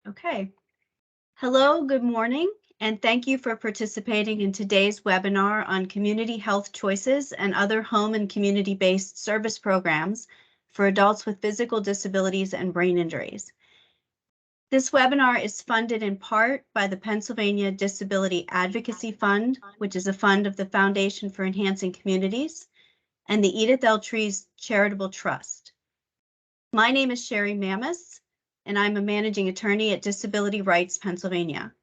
Okay. Hello, good morning, and thank you for participating in today's webinar on community health choices and other home and community-based service programs for adults with physical disabilities and brain injuries. This webinar is funded in part by the Pennsylvania Disability Advocacy Fund, which is a fund of the Foundation for Enhancing Communities, and the Edith L. Trees Charitable Trust. My name is Sherry Mamis, and I'm a managing attorney at Disability Rights Pennsylvania.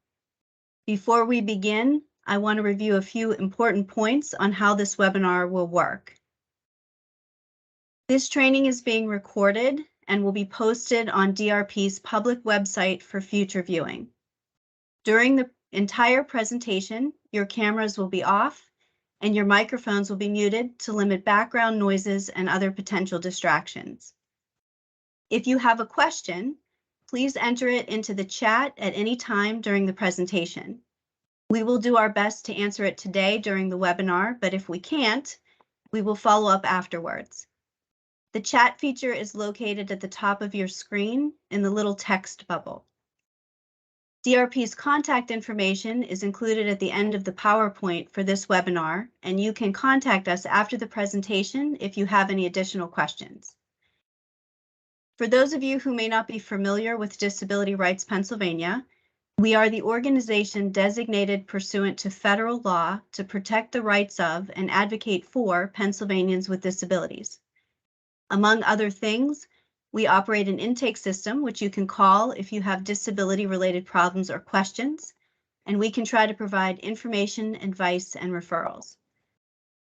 Before we begin, I want to review a few important points on how this webinar will work. This training is being recorded and will be posted on DRP's public website for future viewing. During the entire presentation, your cameras will be off and your microphones will be muted to limit background noises and other potential distractions. If you have a question, please enter it into the chat at any time during the presentation. We will do our best to answer it today during the webinar, but if we can't, we will follow up afterwards. The chat feature is located at the top of your screen in the little text bubble. DRP's contact information is included at the end of the PowerPoint for this webinar, and you can contact us after the presentation if you have any additional questions. For those of you who may not be familiar with Disability Rights Pennsylvania, we are the organization designated pursuant to federal law to protect the rights of and advocate for Pennsylvanians with disabilities. Among other things, we operate an intake system which you can call if you have disability-related problems or questions, and we can try to provide information, advice, and referrals.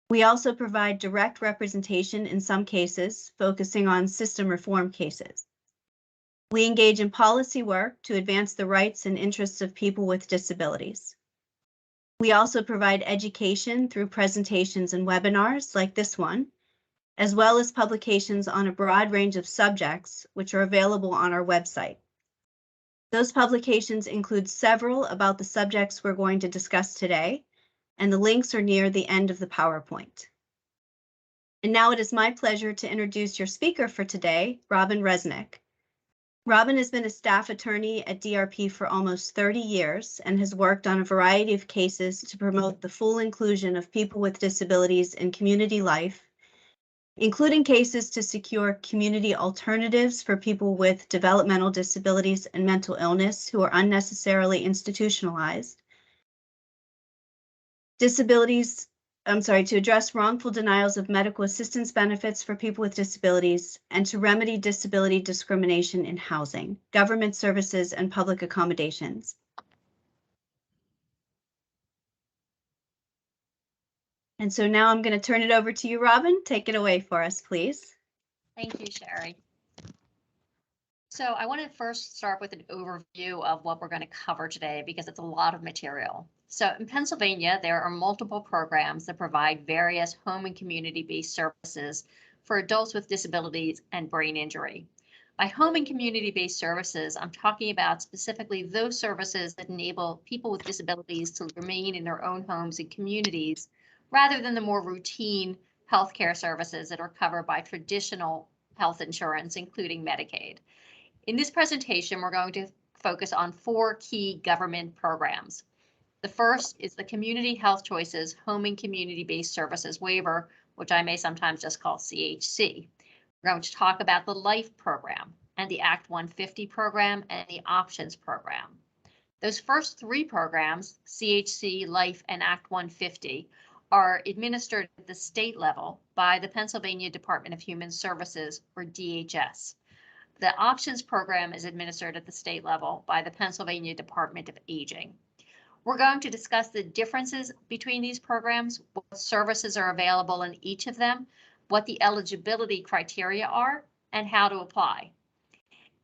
We also provide direct representation in some cases, focusing on system reform cases. We engage in policy work to advance the rights and interests of people with disabilities. We also provide education through presentations and webinars like this one, as well as publications on a broad range of subjects, which are available on our website. Those publications include several about the subjects we're going to discuss today, and the links are near the end of the PowerPoint. And now it is my pleasure to introduce your speaker for today, Robin Resnick. Robin has been a staff attorney at DRP for almost 30 years and has worked on a variety of cases to promote the full inclusion of people with disabilities in community life, including cases to secure community alternatives for people with developmental disabilities and mental illness who are unnecessarily institutionalized, to address wrongful denials of medical assistance benefits for people with disabilities, and to remedy disability discrimination in housing, government services, and public accommodations. And so now I'm going to turn it over to you, Robin. Take it away for us, please. Thank you, Sherry. So I want to first start with an overview of what we're going to cover today because it's a lot of material. So in Pennsylvania, there are multiple programs that provide various home and community-based services for adults with disabilities and brain injury. By home and community-based services, I'm talking about specifically those services that enable people with disabilities to remain in their own homes and communities rather than the more routine healthcare services that are covered by traditional health insurance, including Medicaid. In this presentation, we're going to focus on 4 key government programs. The first is the Community Health Choices Home and Community-Based Services Waiver, which I may sometimes just call CHC. We're going to talk about the LIFE program and the Act 150 program and the Options program. Those first 3 programs, CHC, LIFE, and Act 150, are administered at the state level by the Pennsylvania Department of Human Services, or DHS. The Options program is administered at the state level by the Pennsylvania Department of Aging. We're going to discuss the differences between these programs, what services are available in each of them, what the eligibility criteria are, and how to apply.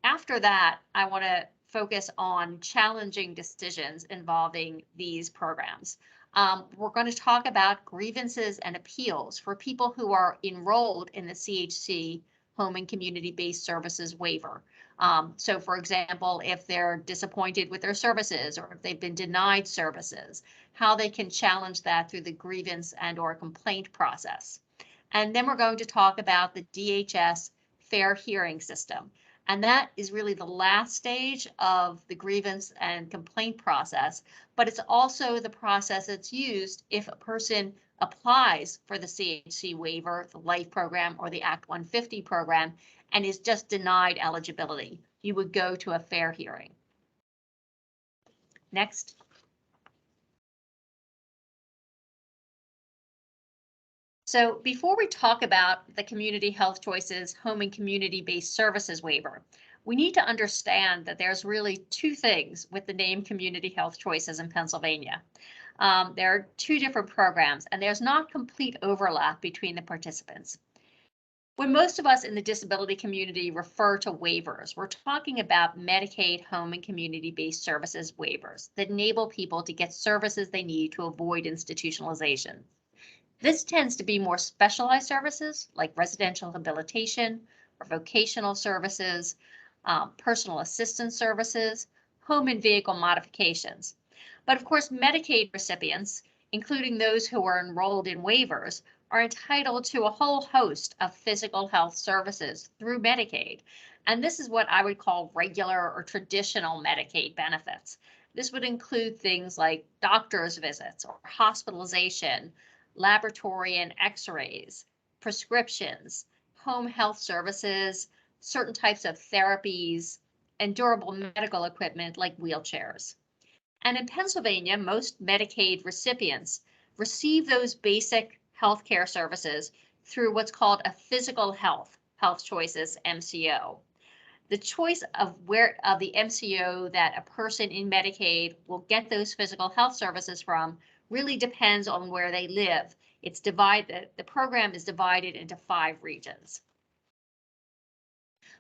After that, I want to focus on challenging decisions involving these programs. We're going to talk about grievances and appeals for people who are enrolled in the CHC Home and Community-Based Services Waiver. So for example, if they're disappointed with their services or if they've been denied services, how they can challenge that through the grievance and/or complaint process. And then we're going to talk about the DHS Fair Hearing System. And that is really the last stage of the grievance and complaint process, but it's also the process that's used if a person applies for the CHC waiver, the LIFE program, or the Act 150 program, and is just denied eligibility. You would go to a fair hearing. Next. So before we talk about the Community Health Choices Home and Community-Based Services Waiver, we need to understand that there's really two things with the name Community Health Choices in Pennsylvania. There are two different programs, and there's not complete overlap between the participants. When most of us in the disability community refer to waivers, we're talking about Medicaid home and community-based services waivers that enable people to get services they need to avoid institutionalization. This tends to be more specialized services like residential habilitation or vocational services, personal assistance services, home and vehicle modifications. But of course, Medicaid recipients, including those who are enrolled in waivers, are entitled to a whole host of physical health services through Medicaid. And this is what I would call regular or traditional Medicaid benefits. This would include things like doctor's visits or hospitalization, laboratory and x-rays, prescriptions, home health services, certain types of therapies, and durable medical equipment like wheelchairs. And in Pennsylvania, most Medicaid recipients receive those basic healthcare services through what's called a physical health choices MCO. The choice of the MCO that a person in Medicaid will get those physical health services from really depends on where they live. The program is divided into 5 regions.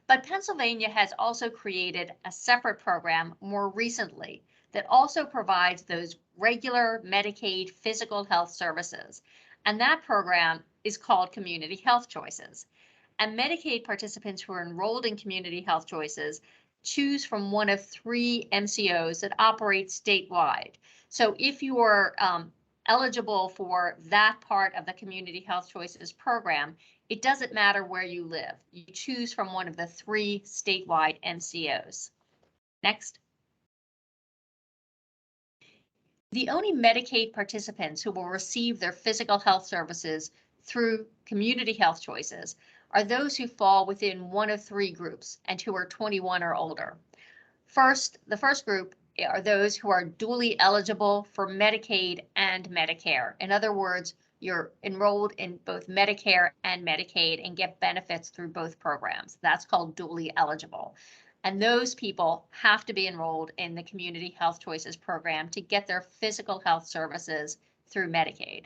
But Pennsylvania has also created a separate program more recently that also provides those regular Medicaid physical health services. And that program is called Community Health Choices. And Medicaid participants who are enrolled in Community Health Choices choose from one of 3 MCOs that operate statewide. So if you are eligible for that part of the Community Health Choices program, it doesn't matter where you live. You choose from one of the 3 statewide MCOs. Next. The only Medicaid participants who will receive their physical health services through Community Health Choices are those who fall within one of 3 groups and who are 21 or older. The first group are those who are duly eligible for Medicaid and Medicare. In other words, you're enrolled in both Medicare and Medicaid and get benefits through both programs. That's called duly eligible. And those people have to be enrolled in the Community Health Choices program to get their physical health services through Medicaid.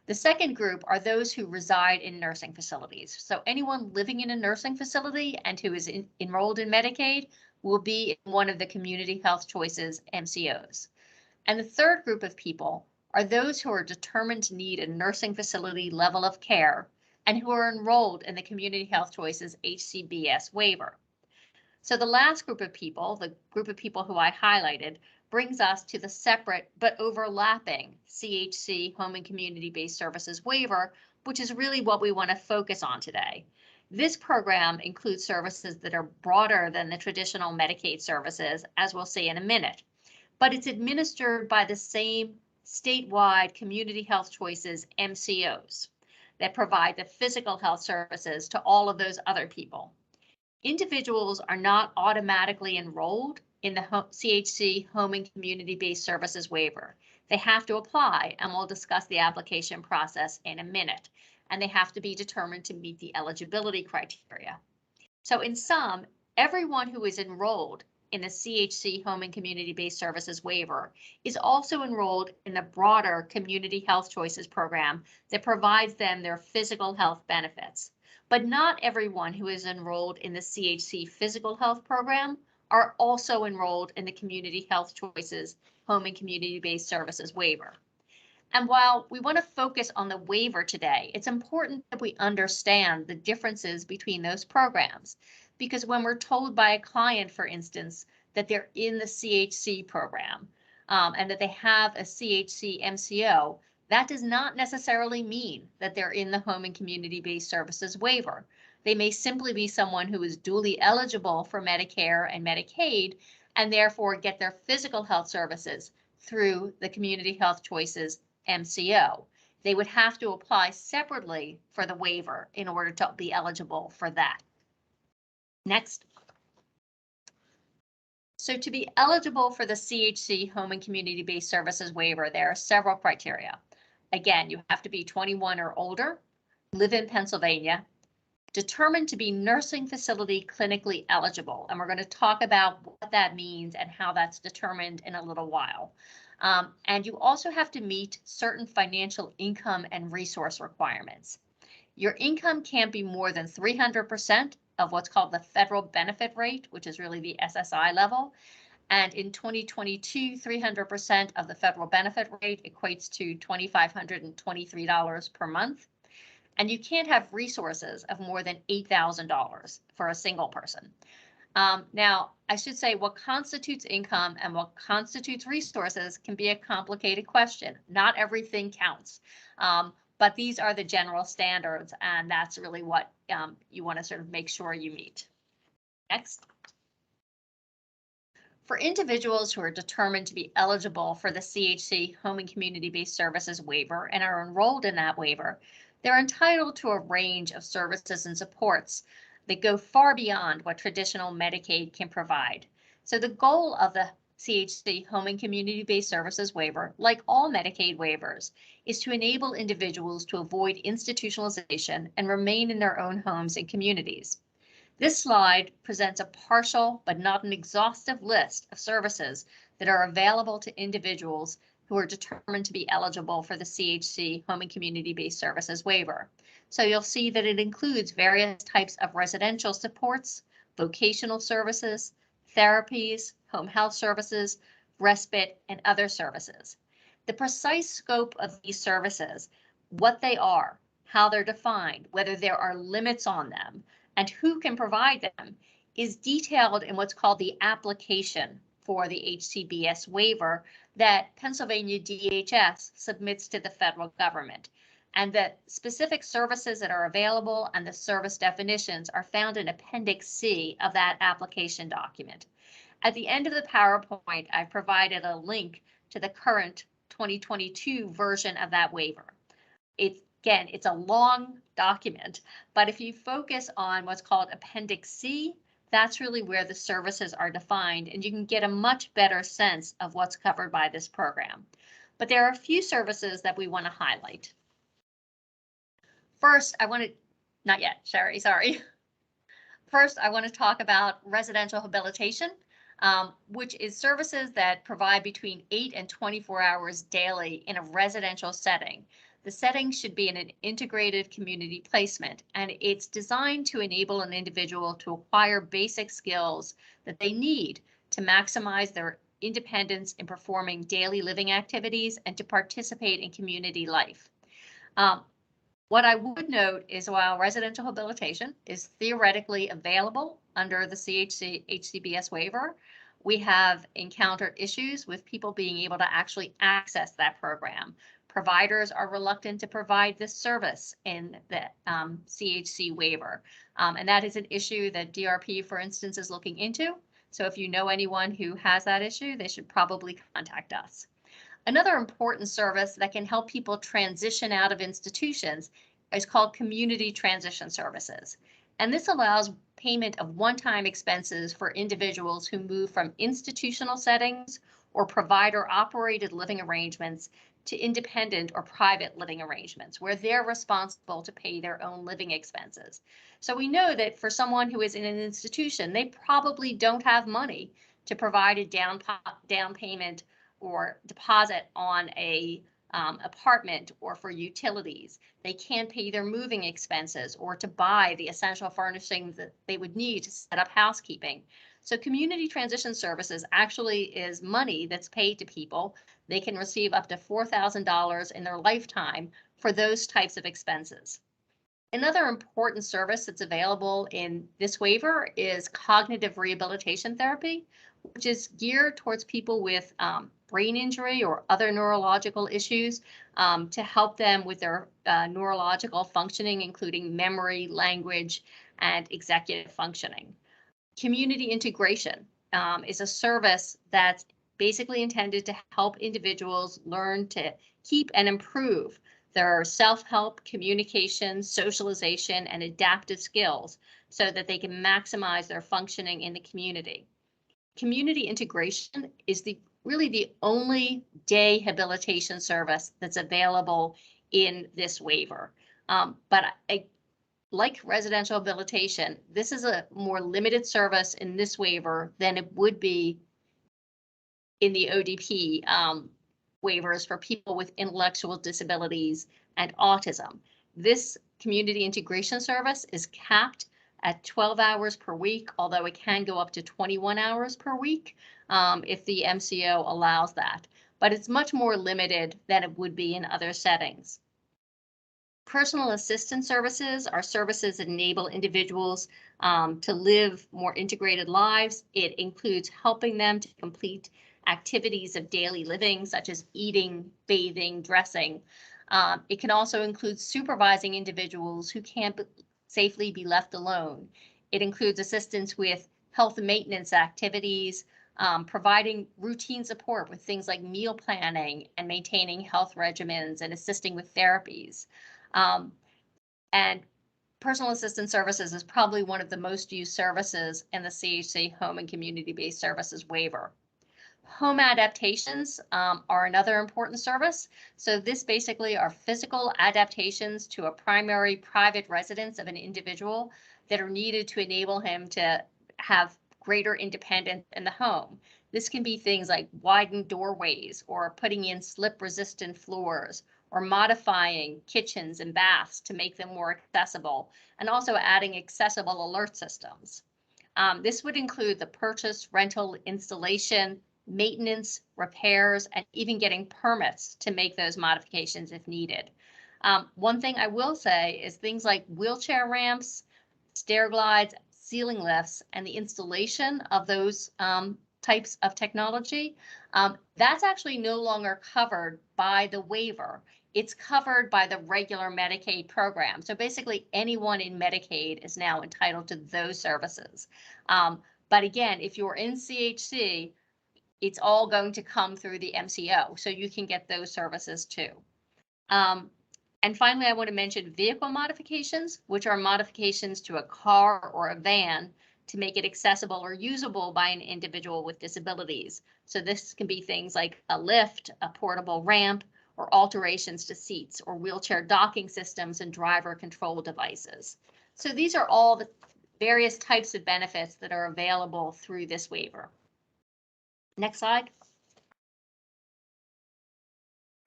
The second group are those who reside in nursing facilities. So anyone living in a nursing facility and who is enrolled in Medicaid will be in one of the Community Health Choices MCOs. And the third group of people are those who are determined to need a nursing facility level of care and who are enrolled in the Community Health Choices HCBS Waiver. So the last group of people, the group of people who I highlighted, brings us to the separate but overlapping CHC Home and Community-Based Services Waiver, which is really what we want to focus on today. This program includes services that are broader than the traditional Medicaid services, as we'll see in a minute, but it's administered by the same statewide Community Health Choices MCOs that provide the physical health services to all of those other people. Individuals are not automatically enrolled in the CHC Home and Community-Based Services Waiver. They have to apply, and we'll discuss the application process in a minute, and they have to be determined to meet the eligibility criteria. So in sum, everyone who is enrolled in the CHC Home and Community-Based Services Waiver is also enrolled in the broader Community Health Choices program that provides them their physical health benefits. But not everyone who is enrolled in the CHC Physical Health Program are also enrolled in the Community Health Choices Home and Community-Based Services Waiver. And while we want to focus on the waiver today, it's important that we understand the differences between those programs, because when we're told by a client, for instance, that they're in the CHC program and that they have a CHC MCO, that does not necessarily mean that they're in the Home and Community-Based Services Waiver. They may simply be someone who is duly eligible for Medicare and Medicaid and therefore get their physical health services through the Community Health Choices MCO. They would have to apply separately for the waiver in order to be eligible for that. Next. So to be eligible for the CHC Home and Community-Based Services Waiver, there are several criteria. Again, you have to be 21 or older, live in Pennsylvania, determined to be nursing facility clinically eligible. And we're going to talk about what that means and how that's determined in a little while. And you also have to meet certain financial income and resource requirements. Your income can't be more than 300% of what's called the federal benefit rate, which is really the SSI level. And in 2022, 300% of the federal benefit rate equates to $2,523 per month. And you can't have resources of more than $8,000 for a single person. Now, I should say what constitutes income and what constitutes resources can be a complicated question. Not everything counts, but these are the general standards, and that's really what you want to sort of make sure you meet. Next. For individuals who are determined to be eligible for the CHC Home and Community-Based Services Waiver and are enrolled in that waiver, they're entitled to a range of services and supports that go far beyond what traditional Medicaid can provide. So the goal of the CHC Home and Community-Based Services Waiver, like all Medicaid waivers, is to enable individuals to avoid institutionalization and remain in their own homes and communities. This slide presents a partial but not an exhaustive list of services that are available to individuals who are determined to be eligible for the CHC Home and Community-Based Services Waiver. So you'll see that it includes various types of residential supports, vocational services, therapies, home health services, respite, and other services. The precise scope of these services, what they are, how they're defined, whether there are limits on them, and who can provide them, is detailed in what's called the application for the HCBS waiver that Pennsylvania DHS submits to the federal government. And the specific services that are available and the service definitions are found in Appendix C of that application document. At the end of the PowerPoint, I provided a link to the current 2022 version of that waiver. Again, it's a long document, but if you focus on what's called Appendix C, that's really where the services are defined, and you can get a much better sense of what's covered by this program. But there are a few services that we want to highlight. First, not yet, Sherry, sorry. First, I want to talk about residential habilitation, which is services that provide between 8 and 24 hours daily in a residential setting. The setting should be in an integrated community placement, and it's designed to enable an individual to acquire basic skills that they need to maximize their independence in performing daily living activities and to participate in community life. What I would note is while residential habilitation is theoretically available under the CHC HCBS waiver, we have encountered issues with people being able to actually access that program. Providers are reluctant to provide this service in the CHC waiver. And that is an issue that DRP, for instance, is looking into. So if you know anyone who has that issue, they should probably contact us. Another important service that can help people transition out of institutions is called Community Transition Services. And this allows payment of one-time expenses for individuals who move from institutional settings or provider-operated living arrangements to independent or private living arrangements where they're responsible to pay their own living expenses. So we know that for someone who is in an institution, they probably don't have money to provide a down payment or deposit on a apartment or for utilities. They can't pay their moving expenses or to buy the essential furnishings that they would need to set up housekeeping. So community transition services actually is money that's paid to people. They can receive up to $4,000 in their lifetime for those types of expenses. Another important service that's available in this waiver is cognitive rehabilitation therapy, which is geared towards people with brain injury or other neurological issues to help them with their neurological functioning, including memory, language, and executive functioning. Community integration is a service that's basically intended to help individuals learn to keep and improve their self-help, communication, socialization, and adaptive skills so that they can maximize their functioning in the community. Community integration is really the only day habilitation service that's available in this waiver. Like residential habilitation, this is a more limited service in this waiver than it would be in the ODP waivers for people with intellectual disabilities and autism. This community integration service is capped at 12 hours per week, although it can go up to 21 hours per week if the MCO allows that. But it's much more limited than it would be in other settings. Personal assistance services are services that enable individuals to live more integrated lives. It includes helping them to complete activities of daily living, such as eating, bathing, dressing. It can also include supervising individuals who can't safely be left alone. It includes assistance with health maintenance activities, providing routine support with things like meal planning and maintaining health regimens and assisting with therapies. And personal assistance services is probably one of the most used services in the CHC Home and Community-Based Services waiver. Home adaptations are another important service. So this basically are physical adaptations to a primary private residence of an individual that are needed to enable him to have greater independence in the home. This can be things like widened doorways or putting in slip-resistant floors or modifying kitchens and baths to make them more accessible, and also adding accessible alert systems. This would include the purchase, rental, installation, maintenance, repairs, and even getting permits to make those modifications if needed. One thing I will say is things like wheelchair ramps, stair glides, ceiling lifts, and the installation of those types of technology, that's actually no longer covered by the waiver. It's covered by the regular Medicaid program. So basically anyone in Medicaid is now entitled to those services. But again, if you're in CHC, it's all going to come through the MCO, so you can get those services too. And finally, I want to mention vehicle modifications, which are modifications to a car or a van to make it accessible or usable by an individual with disabilities. So this can be things like a lift, a portable ramp, or alterations to seats or wheelchair docking systems and driver control devices. So these are all the various types of benefits that are available through this waiver. Next slide.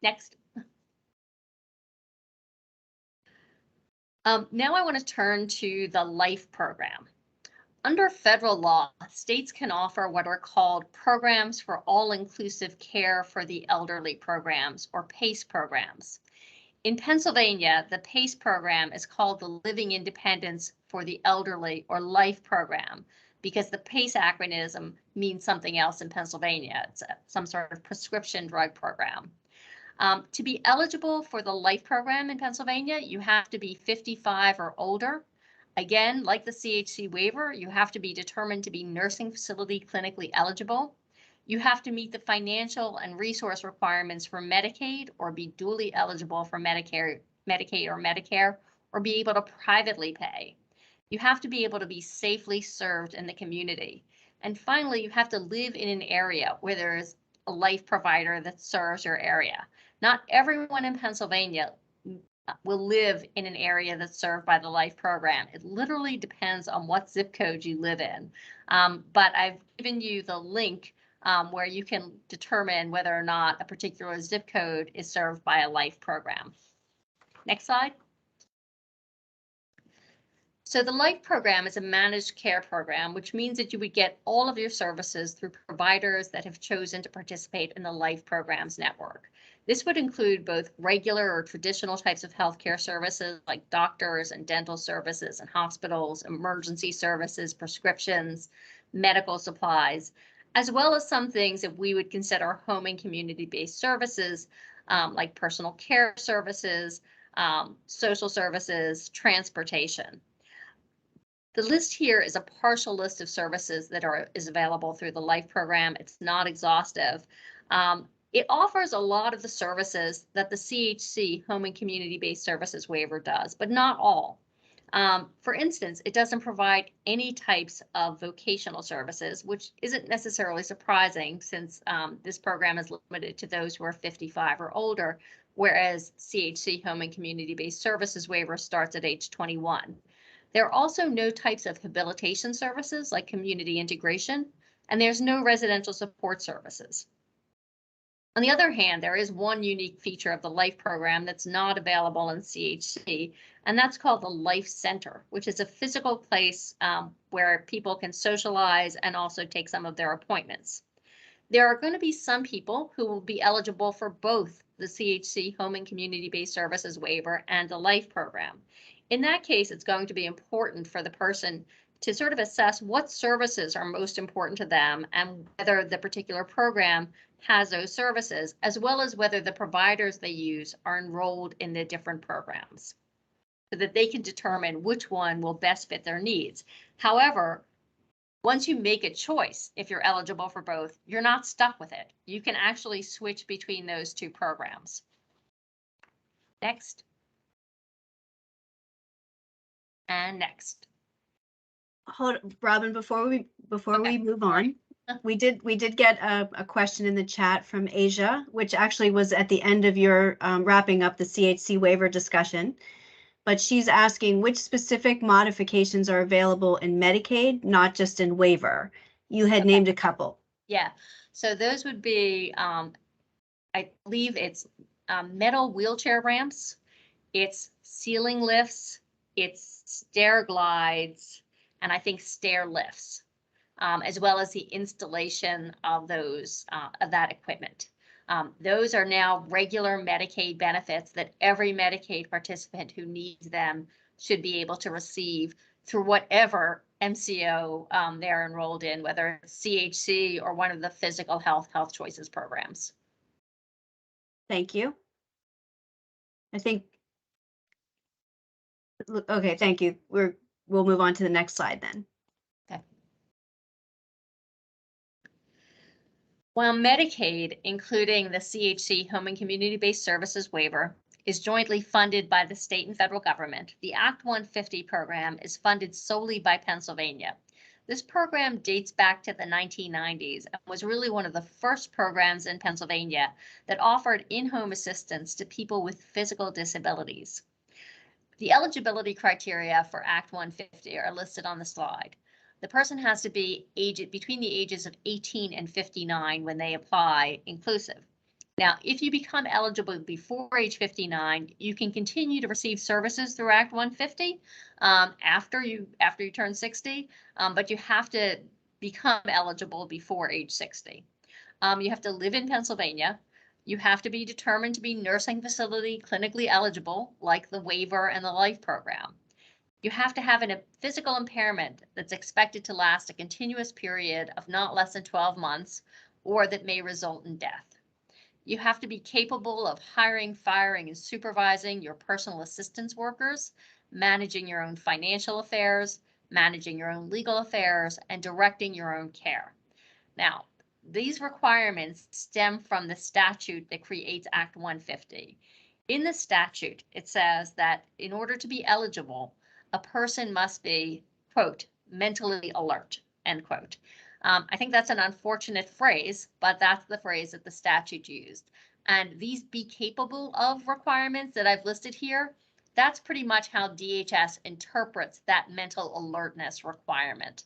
Next. Now I want to turn to the LIFE program. Under federal law, states can offer what are called Programs for All-Inclusive Care for the Elderly programs, or PACE programs. In Pennsylvania, the PACE program is called the Living Independence for the Elderly, or LIFE program, because the PACE acronym means something else in Pennsylvania. It's some sort of prescription drug program. To be eligible for the LIFE program in Pennsylvania, you have to be 55 or older. Again, like the CHC waiver, you have to be determined to be nursing facility clinically eligible. You have to meet the financial and resource requirements for Medicaid or be duly eligible for Medicaid or Medicare, or be able to privately pay. You have to be able to be safely served in the community. And finally, you have to live in an area where there is a LIFE provider that serves your area. Not everyone in Pennsylvania will live in an area that's served by the LIFE program. It literally depends on what zip code you live in. But I've given you the link where you can determine whether or not a particular zip code is served by a LIFE program. Next slide. So the LIFE program is a managed care program, which means that you would get all of your services through providers that have chosen to participate in the LIFE programs network. This would include both regular or traditional types of healthcare services like doctors and dental services and hospitals, emergency services, prescriptions, medical supplies, as well as some things that we would consider home and community-based services, like personal care services, social services, transportation. The list here is a partial list of services that is available through the LIFE program. It's not exhaustive. It offers a lot of the services that the CHC Home and Community-Based Services Waiver does, but not all. For instance, it doesn't provide any types of vocational services, which isn't necessarily surprising since this program is limited to those who are 55 or older, whereas CHC Home and Community-Based Services Waiver starts at age 21. There are also no types of habilitation services like community integration, and there's no residential support services. On the other hand, there is one unique feature of the LIFE program that's not available in CHC, and that's called the LIFE Center, which is a physical place where people can socialize and also take some of their appointments. There are going to be some people who will be eligible for both the CHC Home and Community-Based Services Waiver and the LIFE program. In that case, it's going to be important for the person to sort of assess what services are most important to them and whether the particular program has those services, as well as whether the providers they use are enrolled in the different programs, so that they can determine which one will best fit their needs. However, once you make a choice, if you're eligible for both, you're not stuck with it. You can actually switch between those two programs. Next. And next. Hold, Robin, before we move on, we did get a question in the chat from Asia, which actually was at the end of your wrapping up the CHC waiver discussion. But she's asking which specific modifications are available in Medicaid, not just in waiver. You had named a couple. Yeah, so those would be, I believe it's metal wheelchair ramps, it's ceiling lifts, it's stair glides, and I think stair lifts, as well as the installation of those of that equipment. Those are now regular Medicaid benefits that every Medicaid participant who needs them should be able to receive through whatever MCO they're enrolled in, whether it's CHC or one of the physical health choices programs. Thank you. I think, okay, thank you. We'll move on to the next slide then. Okay. While Medicaid, including the CHC Home and Community-Based Services Waiver, is jointly funded by the state and federal government, the Act 150 program is funded solely by Pennsylvania. This program dates back to the 1990s and was really one of the first programs in Pennsylvania that offered in-home assistance to people with physical disabilities. The eligibility criteria for Act 150 are listed on the slide. The person has to be between the ages of 18 and 59 when they apply, inclusive. Now, if you become eligible before age 59, you can continue to receive services through Act 150 after you turn 60, but you have to become eligible before age 60. You have to live in Pennsylvania. You have to be determined to be nursing facility clinically eligible, like the waiver and the LIFE program. You have to have a physical impairment that's expected to last a continuous period of not less than 12 months, or that may result in death. You have to be capable of hiring, firing, and supervising your personal assistance workers, managing your own financial affairs, managing your own legal affairs, and directing your own care. Now, these requirements stem from the statute that creates Act 150. In the statute, it says that in order to be eligible, a person must be, quote, mentally alert, end quote. I think that's an unfortunate phrase, but that's the phrase that the statute used. And these be capable of requirements that I've listed here, that's pretty much how DHS interprets that mental alertness requirement.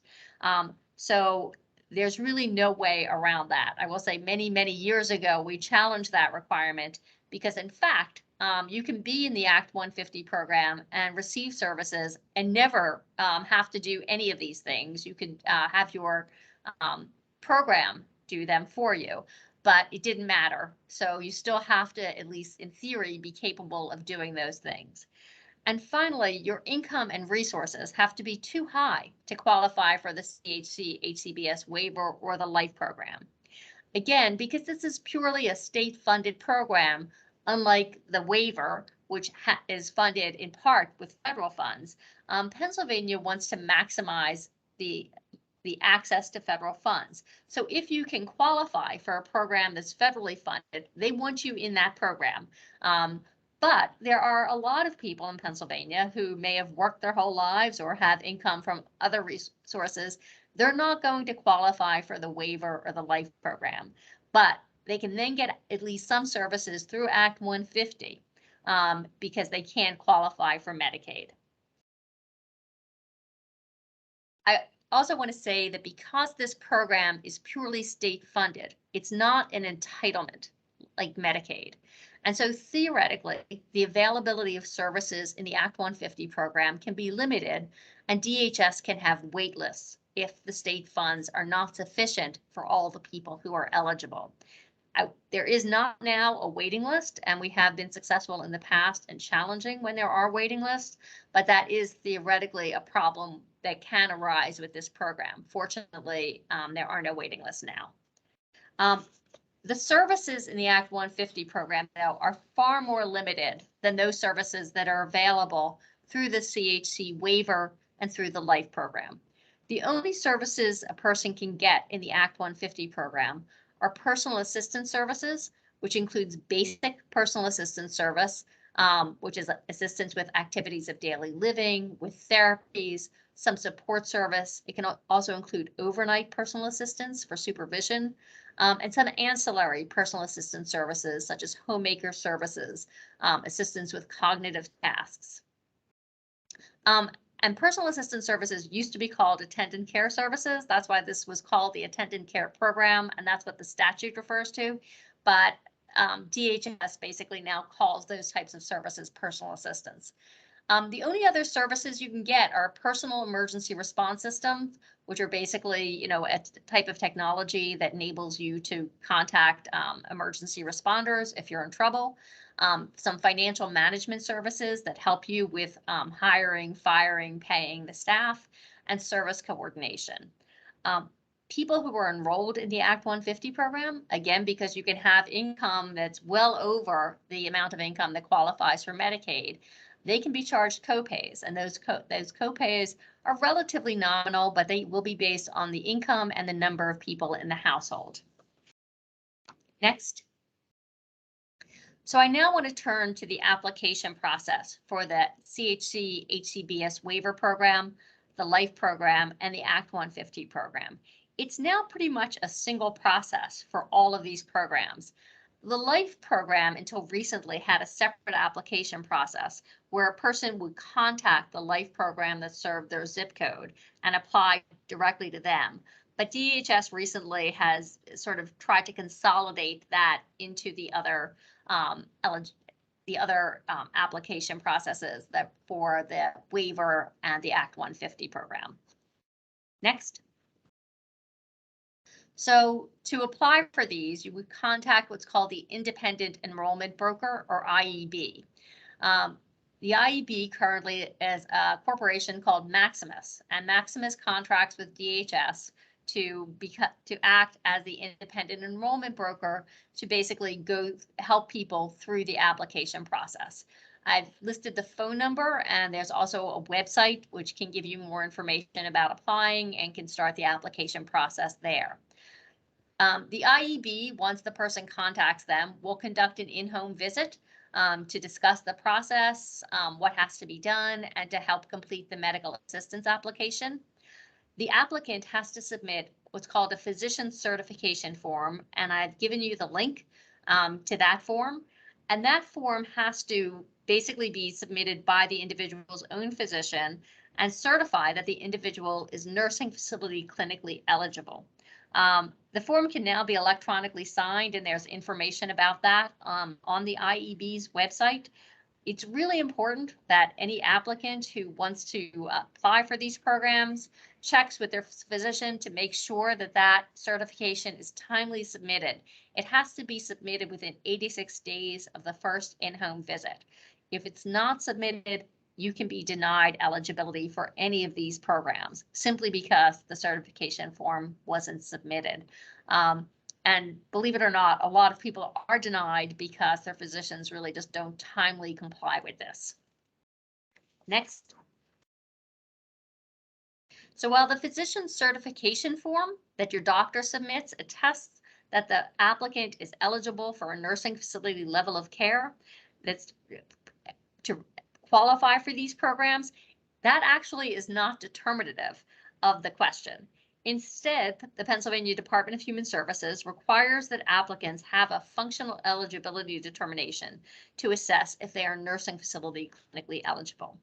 So there's really no way around that. I will say many, many years ago, we challenged that requirement because in fact, you can be in the Act 150 program and receive services and never have to do any of these things. You could have your program do them for you, but it didn't matter. So you still have to, at least in theory, be capable of doing those things. And finally, your income and resources have to be too high to qualify for the CHC HCBS waiver or the LIFE program. Again, because this is purely a state-funded program, unlike the waiver, which is funded in part with federal funds, Pennsylvania wants to maximize the access to federal funds. So if you can qualify for a program that's federally funded, they want you in that program. But there are a lot of people in Pennsylvania who may have worked their whole lives or have income from other resources. They're not going to qualify for the waiver or the LIFE program, but they can then get at least some services through Act 150 because they can qualify for Medicaid. I also want to say that because this program is purely state funded, it's not an entitlement like Medicaid. And so theoretically, the availability of services in the Act 150 program can be limited, and DHS can have wait lists if the state funds are not sufficient for all the people who are eligible. There is not now a waiting list, and we have been successful in the past in challenging when there are waiting lists, but that is theoretically a problem that can arise with this program. Fortunately, there are no waiting lists now. The services in the Act 150 program, though, are far more limited than those services that are available through the CHC waiver and through the LIFE program. The only services a person can get in the Act 150 program are personal assistance services, which includes basic personal assistance service, which is assistance with activities of daily living, with therapies, some support service. It can also include overnight personal assistance for supervision, and some ancillary personal assistance services, such as homemaker services, assistance with cognitive tasks. And personal assistance services used to be called attendant care services. That's why this was called the attendant care program, and that's what the statute refers to. But DHS basically now calls those types of services personal assistance. The only other services you can get are personal emergency response systems, which are basically, a type of technology that enables you to contact emergency responders if you're in trouble. Some financial management services that help you with hiring, firing, paying the staff, and service coordination. People who are enrolled in the Act 150 program, again, because you can have income that's well over the amount of income that qualifies for Medicaid, they can be charged copays, and those copays are relatively nominal, but they will be based on the income and the number of people in the household. Next. So I now want to turn to the application process for the CHC HCBS Waiver program, the LIFE program, and the Act 150 program. It's now pretty much a single process for all of these programs. The LIFE program until recently had a separate application process where a person would contact the LIFE program that served their zip code and apply directly to them. But DHS recently has sort of tried to consolidate that into the other application processes that for the waiver and the Act 150 program. Next. So to apply for these, you would contact what's called the Independent Enrollment Broker, or IEB. The IEB currently is a corporation called Maximus, and Maximus contracts with DHS to act as the independent enrollment broker to basically help people through the application process. I've listed the phone number, and there's also a website which can give you more information about applying and can start the application process there. The IEB, once the person contacts them, will conduct an in-home visit to discuss the process, what has to be done, and to help complete the medical assistance application. The applicant has to submit what's called a physician certification form, and I've given you the link to that form. And that form has to basically be submitted by the individual's own physician and certify that the individual is nursing facility clinically eligible. The form can now be electronically signed, and there's information about that on the IEB's website. It's really important that any applicant who wants to apply for these programs checks with their physician to make sure that that certification is timely submitted. It has to be submitted within 86 days of the first in-home visit. If it's not submitted you can be denied eligibility for any of these programs simply because the certification form wasn't submitted. And believe it or not, a lot of people are denied because their physicians really just don't timely comply with this. Next. So while the physician certification form that your doctor submits attests that the applicant is eligible for a nursing facility level of care that's to qualify for these programs, that actually is not determinative of the question. Instead, the Pennsylvania Department of Human Services requires that applicants have a functional eligibility determination to assess if they are nursing facility clinically eligible.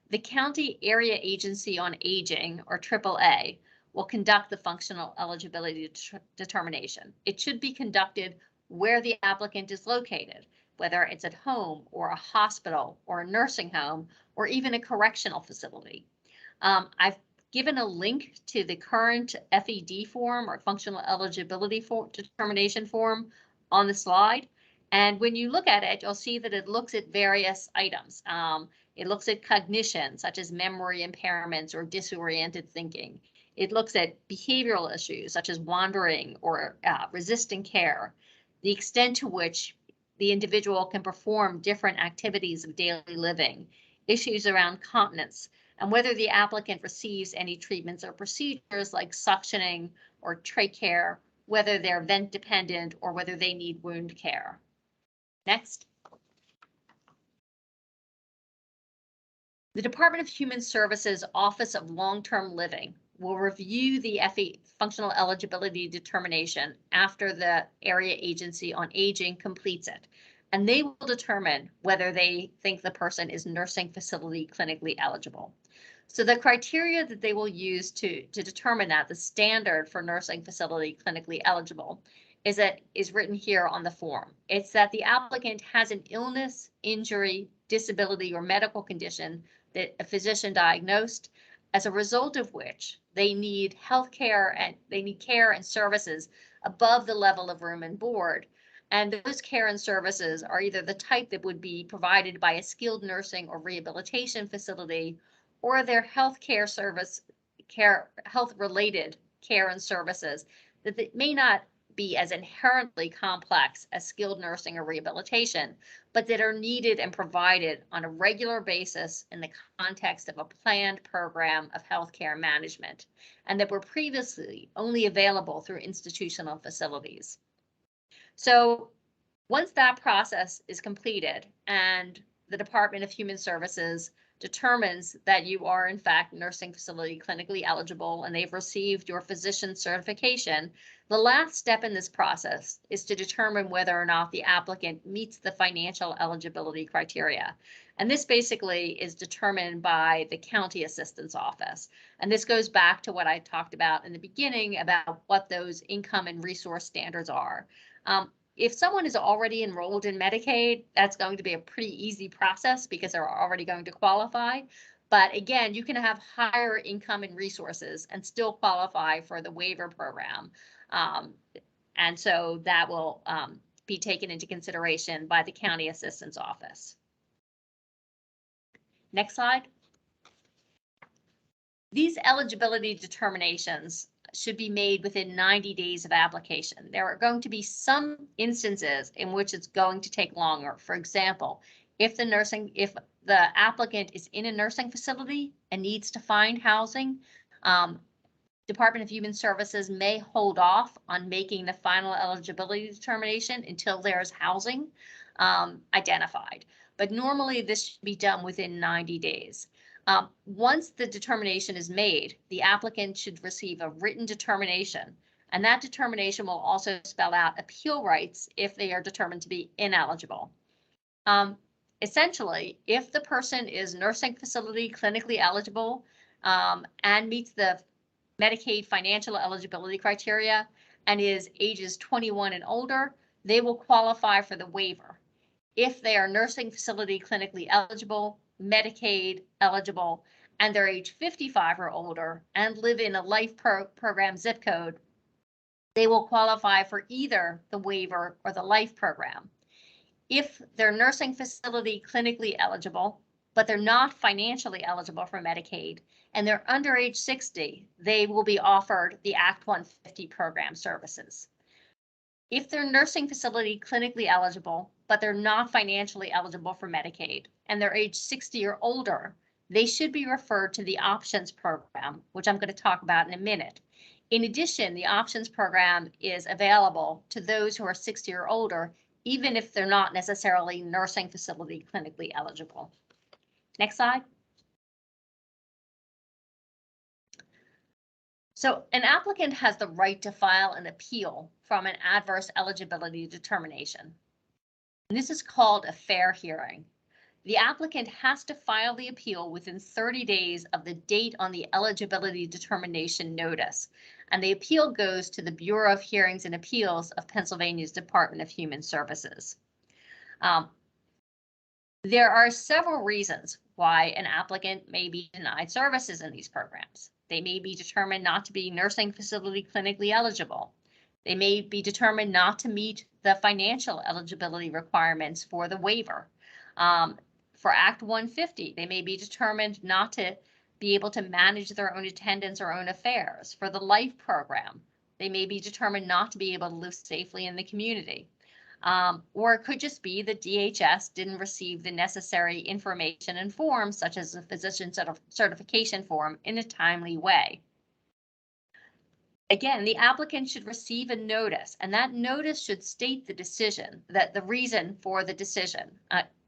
The County Area Agency on Aging, or AAA, will conduct the functional eligibility determination. It should be conducted where the applicant is located, whether it's at home or a hospital or a nursing home or even a correctional facility. I've given a link to the current FED form or functional eligibility determination form on the slide. And when you look at it, you'll see that it looks at various items. It looks at cognition, such as memory impairments or disoriented thinking. It looks at behavioral issues, such as wandering or resisting care, the extent to which the individual can perform different activities of daily living, issues around continence, and whether the applicant receives any treatments or procedures like suctioning or trach care, whether they're vent dependent or whether they need wound care. Next. The Department of Human Services Office of Long-Term Living will review the functional eligibility determination after the Area Agency on Aging completes it, and they will determine whether they think the person is nursing facility clinically eligible. So the criteria that they will use to determine that, the standard for nursing facility clinically eligible, is written here on the form. It's that the applicant has an illness, injury, disability, or medical condition that a physician diagnosed, as a result of which they need health care and they need care and services above the level of room and board. And those care and services are either the type that would be provided by a skilled nursing or rehabilitation facility, or their health related care and services that may not be as inherently complex as skilled nursing or rehabilitation, but that are needed and provided on a regular basis in the context of a planned program of healthcare management, and that were previously only available through institutional facilities. So once that process is completed and the Department of Human Services determines that you are in fact nursing facility clinically eligible and they've received your physician certification, the last step in this process is to determine whether or not the applicant meets the financial eligibility criteria. And this basically is determined by the county assistance office. And this goes back to what I talked about in the beginning about what those income and resource standards are. If someone is already enrolled in Medicaid, that's going to be a pretty easy process because they're already going to qualify. But again, you can have higher income and resources and still qualify for the waiver program. And so that will be taken into consideration by the county assistance office. Next slide. These eligibility determinations should be made within 90 days of application. There are going to be some instances in which it's going to take longer. For example, if the applicant is in a nursing facility and needs to find housing, Department of Human Services may hold off on making the final eligibility determination until there's housing identified. But normally this should be done within 90 days. Once the determination is made, the applicant should receive a written determination, and that determination will also spell out appeal rights if they are determined to be ineligible. Essentially, if the person is nursing facility clinically eligible and meets the Medicaid financial eligibility criteria and is ages 21 and older, they will qualify for the waiver. If they are nursing facility clinically eligible, Medicaid eligible, and they're age 55 or older and live in a life program zip code, they will qualify for either the waiver or the life program. If they're nursing facility clinically eligible but they're not financially eligible for Medicaid, and they're under age 60, they will be offered the Act 150 program services. If they're nursing facility clinically eligible, but they're not financially eligible for Medicaid, and they're age 60 or older, they should be referred to the Options program, which I'm going to talk about in a minute. In addition, the Options program is available to those who are 60 or older, even if they're not necessarily nursing facility clinically eligible. Next slide. So an applicant has the right to file an appeal from an adverse eligibility determination. And this is called a fair hearing. The applicant has to file the appeal within 30 days of the date on the eligibility determination notice, and the appeal goes to the Bureau of Hearings and Appeals of Pennsylvania's Department of Human Services. There are several reasons why an applicant may be denied services in these programs. They may be determined not to be nursing facility clinically eligible. They may be determined not to meet the financial eligibility requirements for the waiver. For Act 150, they may be determined not to be able to manage their own attendance or own affairs. For the LIFE program, they may be determined not to be able to live safely in the community. Or it could just be that DHS didn't receive the necessary information and forms, such as a physician certification form, in a timely way. Again, the applicant should receive a notice, and that notice should state the decision, that the reason for the decision.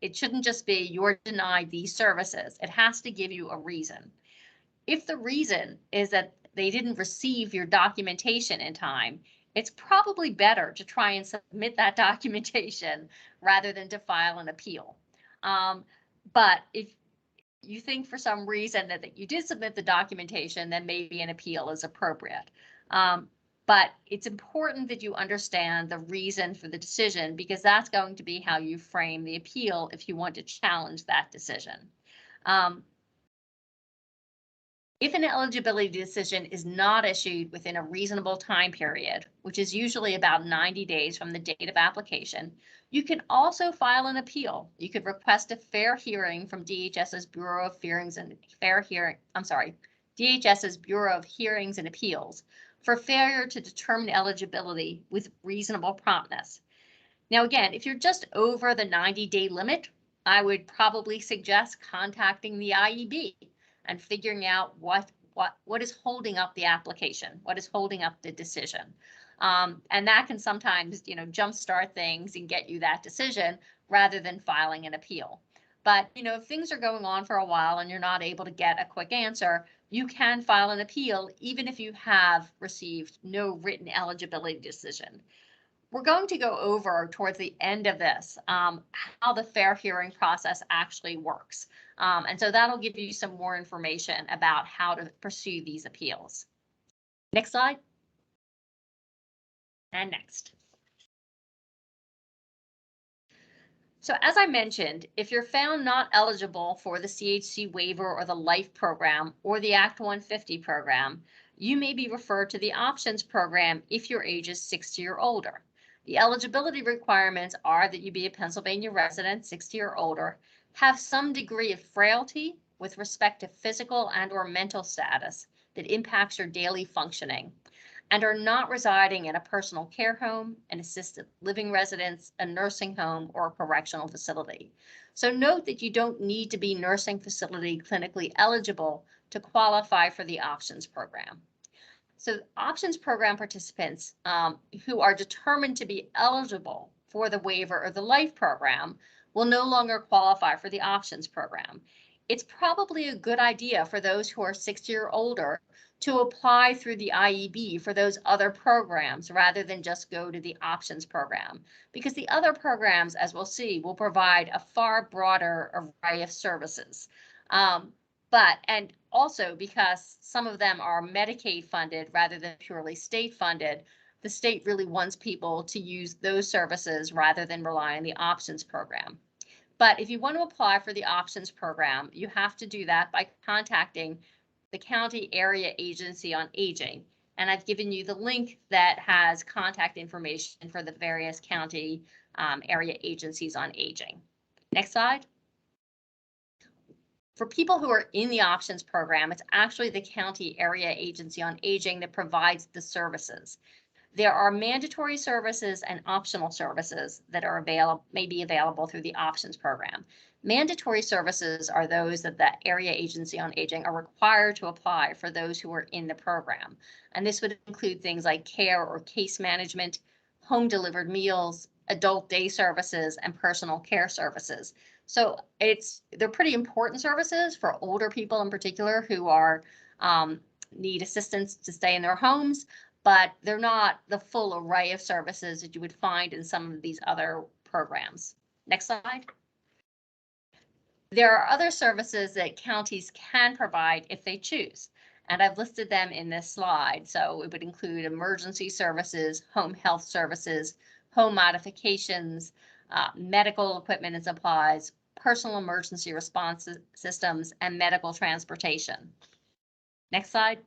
It shouldn't just be you're denied these services. It has to give you a reason. If the reason is that they didn't receive your documentation in time, it's probably better to try and submit that documentation rather than to file an appeal. But if you think for some reason that you did submit the documentation, then maybe an appeal is appropriate. But it's important that you understand the reason for the decision, because that's going to be how you frame the appeal if you want to challenge that decision. If an eligibility decision is not issued within a reasonable time period, which is usually about 90 days from the date of application, you can also file an appeal. You could request a fair hearing from DHS's Bureau of Hearings and DHS's Bureau of Hearings and Appeals for failure to determine eligibility with reasonable promptness. Now, again, if you're just over the 90-day limit, I would probably suggest contacting the IEB and figuring out what is holding up the application, what is holding up the decision. And that can sometimes, jumpstart things and get you that decision rather than filing an appeal. But, if things are going on for a while and you're not able to get a quick answer, you can file an appeal even if you have received no written eligibility decision. We're going to go over towards the end of this how the fair hearing process actually works. And so that'll give you some more information about how to pursue these appeals. Next slide. And next. So as I mentioned, if you're found not eligible for the CHC waiver or the LIFE program or the Act 150 program, you may be referred to the Options program if your age is 60 or older. The eligibility requirements are that you be a Pennsylvania resident, 60 or older, have some degree of frailty with respect to physical and/or mental status that impacts your daily functioning, and are not residing in a personal care home, an assisted living residence, a nursing home, or a correctional facility. So note that you don't need to be nursing facility clinically eligible to qualify for the Options program. So Options program participants who are determined to be eligible for the waiver or the LIFE program will no longer qualify for the Options program. It's probably a good idea for those who are 60 or older to apply through the IEB for those other programs rather than just go to the Options program, because the other programs, as we'll see, will provide a far broader array of services. And also because some of them are Medicaid funded rather than purely state funded, the state really wants people to use those services rather than rely on the Options program. But if you want to apply for the Options program, you have to do that by contacting the County Area Agency on Aging. And I've given you the link that has contact information for the various county area agencies on aging. Next slide. For people who are in the options program, it's actually the county area agency on aging that provides the services. There are mandatory services and optional services that are may be available through the options program. Mandatory services are those that the area agency on aging are required to apply for those who are in the program. And this would include things like care or case management, home delivered meals, adult day services, and personal care services. So they're pretty important services for older people in particular who are need assistance to stay in their homes, but they're not the full array of services that you would find in some of these other programs. Next slide. There are other services that counties can provide if they choose, and I've listed them in this slide. So it would include emergency services, home health services, home modifications, medical equipment and supplies, personal emergency response systems, and medical transportation. Next slide.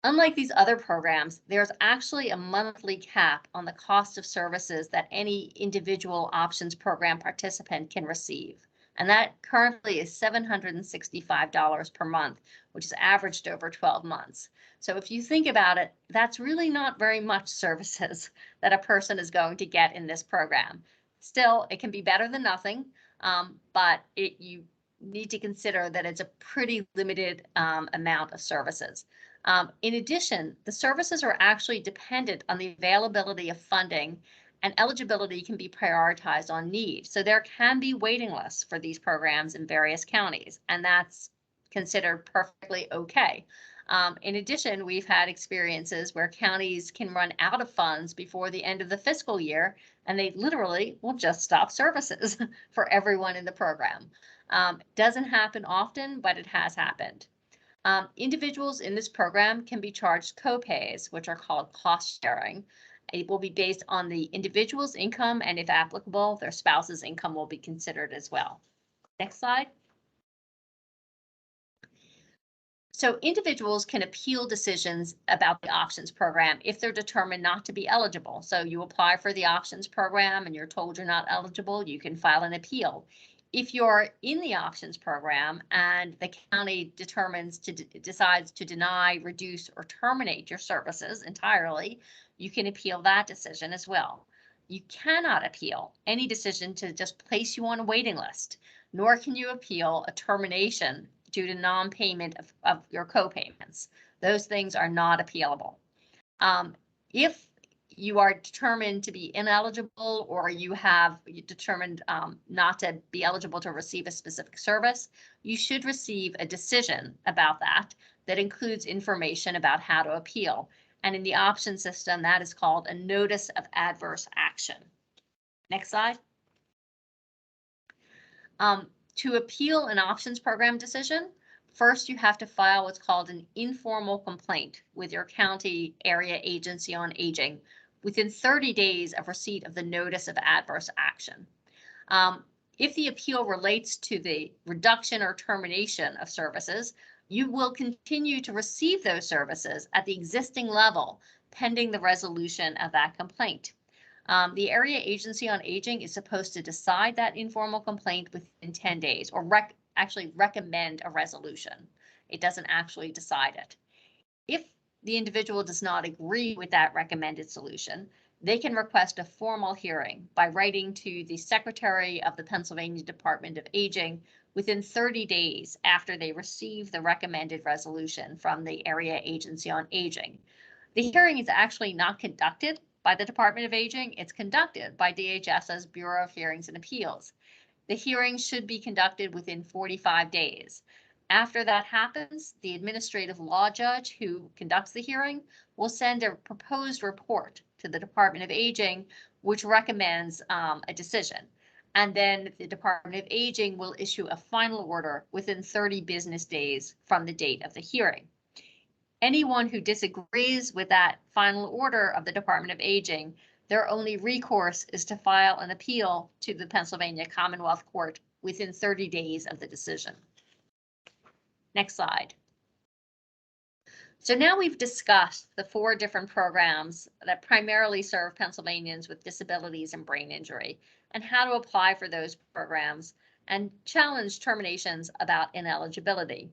Unlike these other programs, there's actually a monthly cap on the cost of services that any individual options program participant can receive. And that currently is $765 per month, which is averaged over 12 months. So if you think about it, that's really not very much services that a person is going to get in this program. Still, it can be better than nothing, but you need to consider that it's a pretty limited amount of services. In addition, the services are actually dependent on the availability of funding, and eligibility can be prioritized on need. So there can be waiting lists for these programs in various counties, and that's considered perfectly okay. In addition, we've had experiences where counties can run out of funds before the end of the fiscal year, and they literally will just stop services for everyone in the program. Doesn't happen often, but it has happened. Individuals in this program can be charged co-pays, which are called cost sharing. It will be based on the individual's income, and if applicable, their spouse's income will be considered as well. Next slide. So individuals can appeal decisions about the options program if they're determined not to be eligible. So you apply for the options program and you're told you're not eligible, you can file an appeal. If you're in the options program and the county decides to deny, reduce, or terminate your services entirely, you can appeal that decision as well. You cannot appeal any decision to just place you on a waiting list, nor can you appeal a termination due to non-payment of your co-payments. Those things are not appealable. If you are determined to be ineligible, or you have determined not to be eligible to receive a specific service, you should receive a decision about that includes information about how to appeal. And in the option system, that is called a notice of adverse action. Next slide. To appeal an options program decision, first you have to file what's called an informal complaint with your county area agency on aging within 30 days of receipt of the notice of adverse action. If the appeal relates to the reduction or termination of services, you will continue to receive those services at the existing level pending the resolution of that complaint. The area agency on aging is supposed to decide that informal complaint within 10 days, or actually recommend a resolution. It doesn't actually decide it. If the individual does not agree with that recommended solution, they can request a formal hearing by writing to the Secretary of the Pennsylvania Department of Aging within 30 days after they receive the recommended resolution from the area agency on aging. The hearing is actually not conducted by the Department of Aging. It's conducted by DHS's Bureau of Hearings and Appeals. The hearing should be conducted within 45 days. After that happens, the administrative law judge who conducts the hearing will send a proposed report to the Department of Aging, which recommends a decision. And then the Department of Aging will issue a final order within 30 business days from the date of the hearing. Anyone who disagrees with that final order of the Department of Aging, their only recourse is to file an appeal to the Pennsylvania Commonwealth Court within 30 days of the decision. Next slide. So now we've discussed the 4 different programs that primarily serve Pennsylvanians with disabilities and brain injury, and how to apply for those programs and challenge terminations about ineligibility.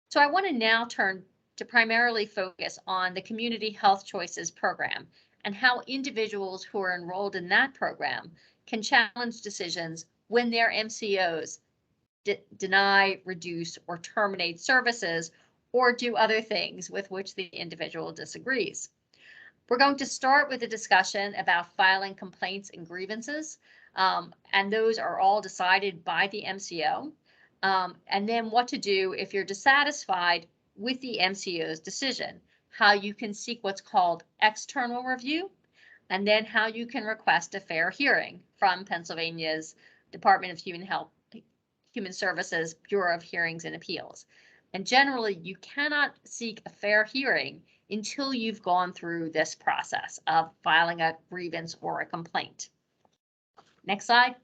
So I want to now turn to primarily focus on the Community Health Choices program and how individuals who are enrolled in that program can challenge decisions when their MCOs deny, reduce, or terminate services or do other things with which the individual disagrees. We're going to start with a discussion about filing complaints and grievances, and those are all decided by the MCO, and then what to do if you're dissatisfied with the MCO's decision, how you can seek what's called external review, and then how you can request a fair hearing from Pennsylvania's Department of Human Services Bureau of Hearings and Appeals. And generally, you cannot seek a fair hearing until you've gone through this process of filing a grievance or a complaint. Next slide.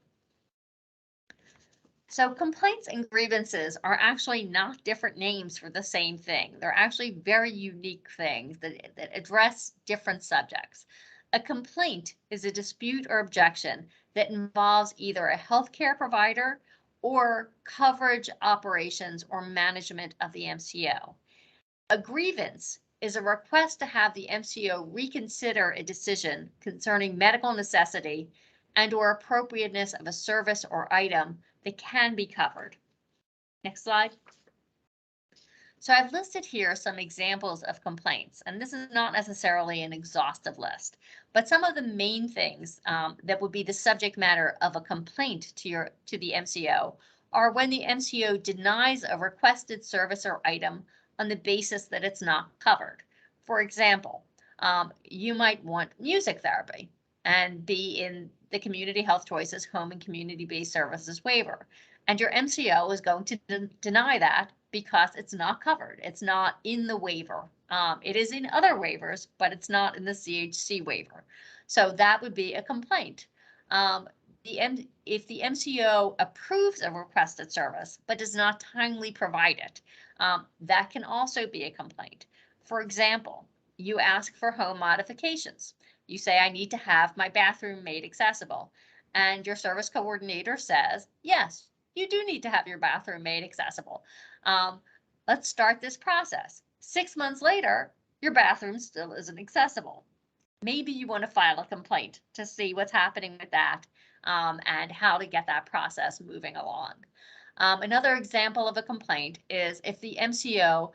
So complaints and grievances are actually not different names for the same thing. They're actually very unique things that address different subjects. A complaint is a dispute or objection that involves either a healthcare provider or coverage, operations, or management of the MCO. A grievance is a request to have the MCO reconsider a decision concerning medical necessity and or appropriateness of a service or item that can be covered. Next slide. So I've listed here some examples of complaints, and this is not necessarily an exhaustive list, but some of the main things that would be the subject matter of a complaint to the MCO are when the MCO denies a requested service or item on the basis that it's not covered. For example, you might want music therapy and be in the Community Health Choices Home and Community-Based Services Waiver, and your MCO is going to deny that because it's not covered. It's not in the waiver. It is in other waivers, but it's not in the CHC waiver. So that would be a complaint. If the MCO approves a requested service but does not timely provide it, that can also be a complaint. For example, you ask for home modifications. You say, I need to have my bathroom made accessible. And your service coordinator says, yes, you do need to have your bathroom made accessible. Let's start this process. 6 months later, your bathroom still isn't accessible. Maybe you want to file a complaint to see what's happening with that and how to get that process moving along. Another example of a complaint is if the MCO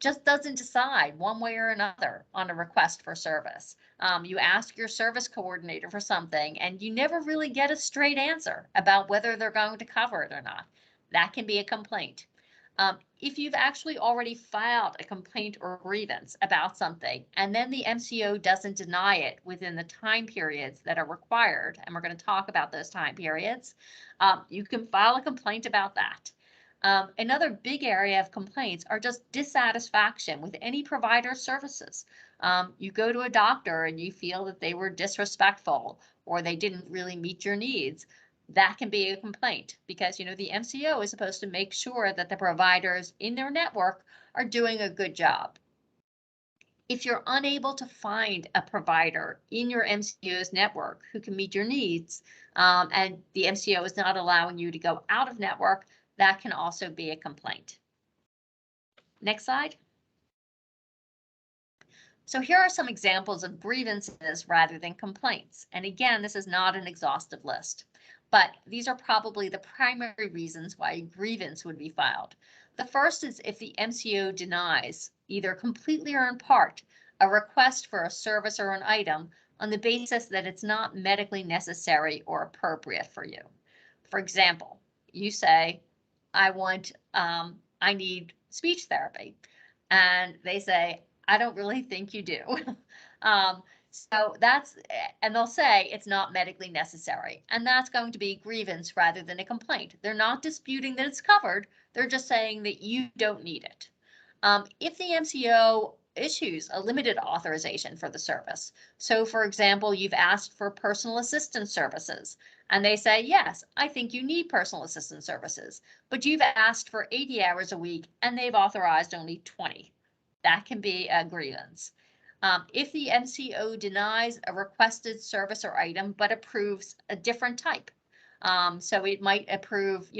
just doesn't decide one way or another on a request for service. You ask your service coordinator for something and you never really get a straight answer about whether they're going to cover it or not. That can be a complaint. If you've actually already filed a complaint or grievance about something and then the MCO doesn't deny it within the time periods that are required, and we're going to talk about those time periods, you can file a complaint about that. Another big area of complaints are just dissatisfaction with any provider services. You go to a doctor and you feel that they were disrespectful or they didn't really meet your needs. That can be a complaint because, you know, the MCO is supposed to make sure that the providers in their network are doing a good job. If you're unable to find a provider in your MCO's network who can meet your needs, and the MCO is not allowing you to go out of network, that can also be a complaint. Next slide. So here are some examples of grievances rather than complaints. And again, this is not an exhaustive list, but these are probably the primary reasons why a grievance would be filed. The first is if the MCO denies, either completely or in part, a request for a service or an item on the basis that it's not medically necessary or appropriate for you. For example, you say, I need speech therapy. And they say, I don't really think you do. So and they'll say it's not medically necessary. And that's going to be a grievance rather than a complaint. They're not disputing that it's covered. They're just saying that you don't need it. If the MCO issues a limited authorization for the service. So for example, you've asked for personal assistance services and they say, yes, I think you need personal assistance services, but you've asked for 80 hours a week and they've authorized only 20. That can be a grievance. If the MCO denies a requested service or item, but approves a different type. So it might approve,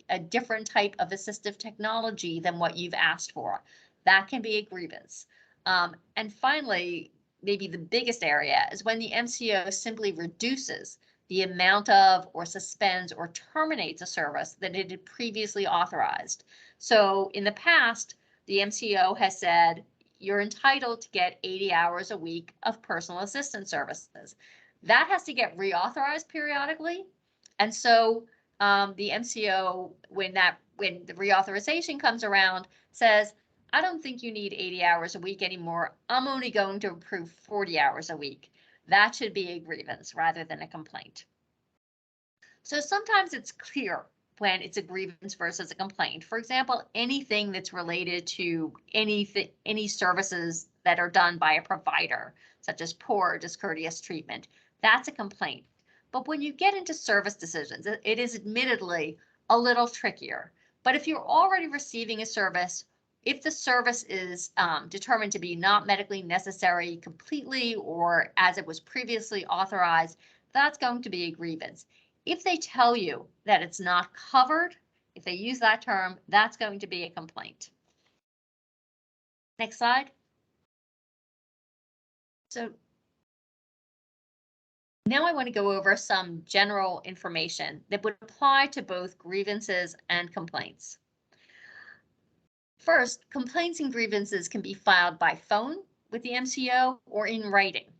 a different type of assistive technology than what you've asked for. That can be a grievance. And finally, maybe the biggest area is when the MCO simply reduces the amount of, or suspends, or terminates a service that it had previously authorized. So in the past, the MCO has said, you're entitled to get 80 hours a week of personal assistance services. That has to get reauthorized periodically. And so the MCO, when the reauthorization comes around, says, I don't think you need 80 hours a week anymore. I'm only going to approve 40 hours a week. That should be a grievance rather than a complaint. So sometimes it's clear when it's a grievance versus a complaint. For example, anything that's related to any services that are done by a provider, such as poor or discourteous treatment, that's a complaint. But when you get into service decisions, it is admittedly a little trickier. But if you're already receiving a service, if the service is determined to be not medically necessary completely or as it was previously authorized, that's going to be a grievance. If they tell you that it's not covered, if they use that term, that's going to be a complaint. Next slide. So now I want to go over some general information that would apply to both grievances and complaints. First, complaints and grievances can be filed by phone with the MCO or in writing.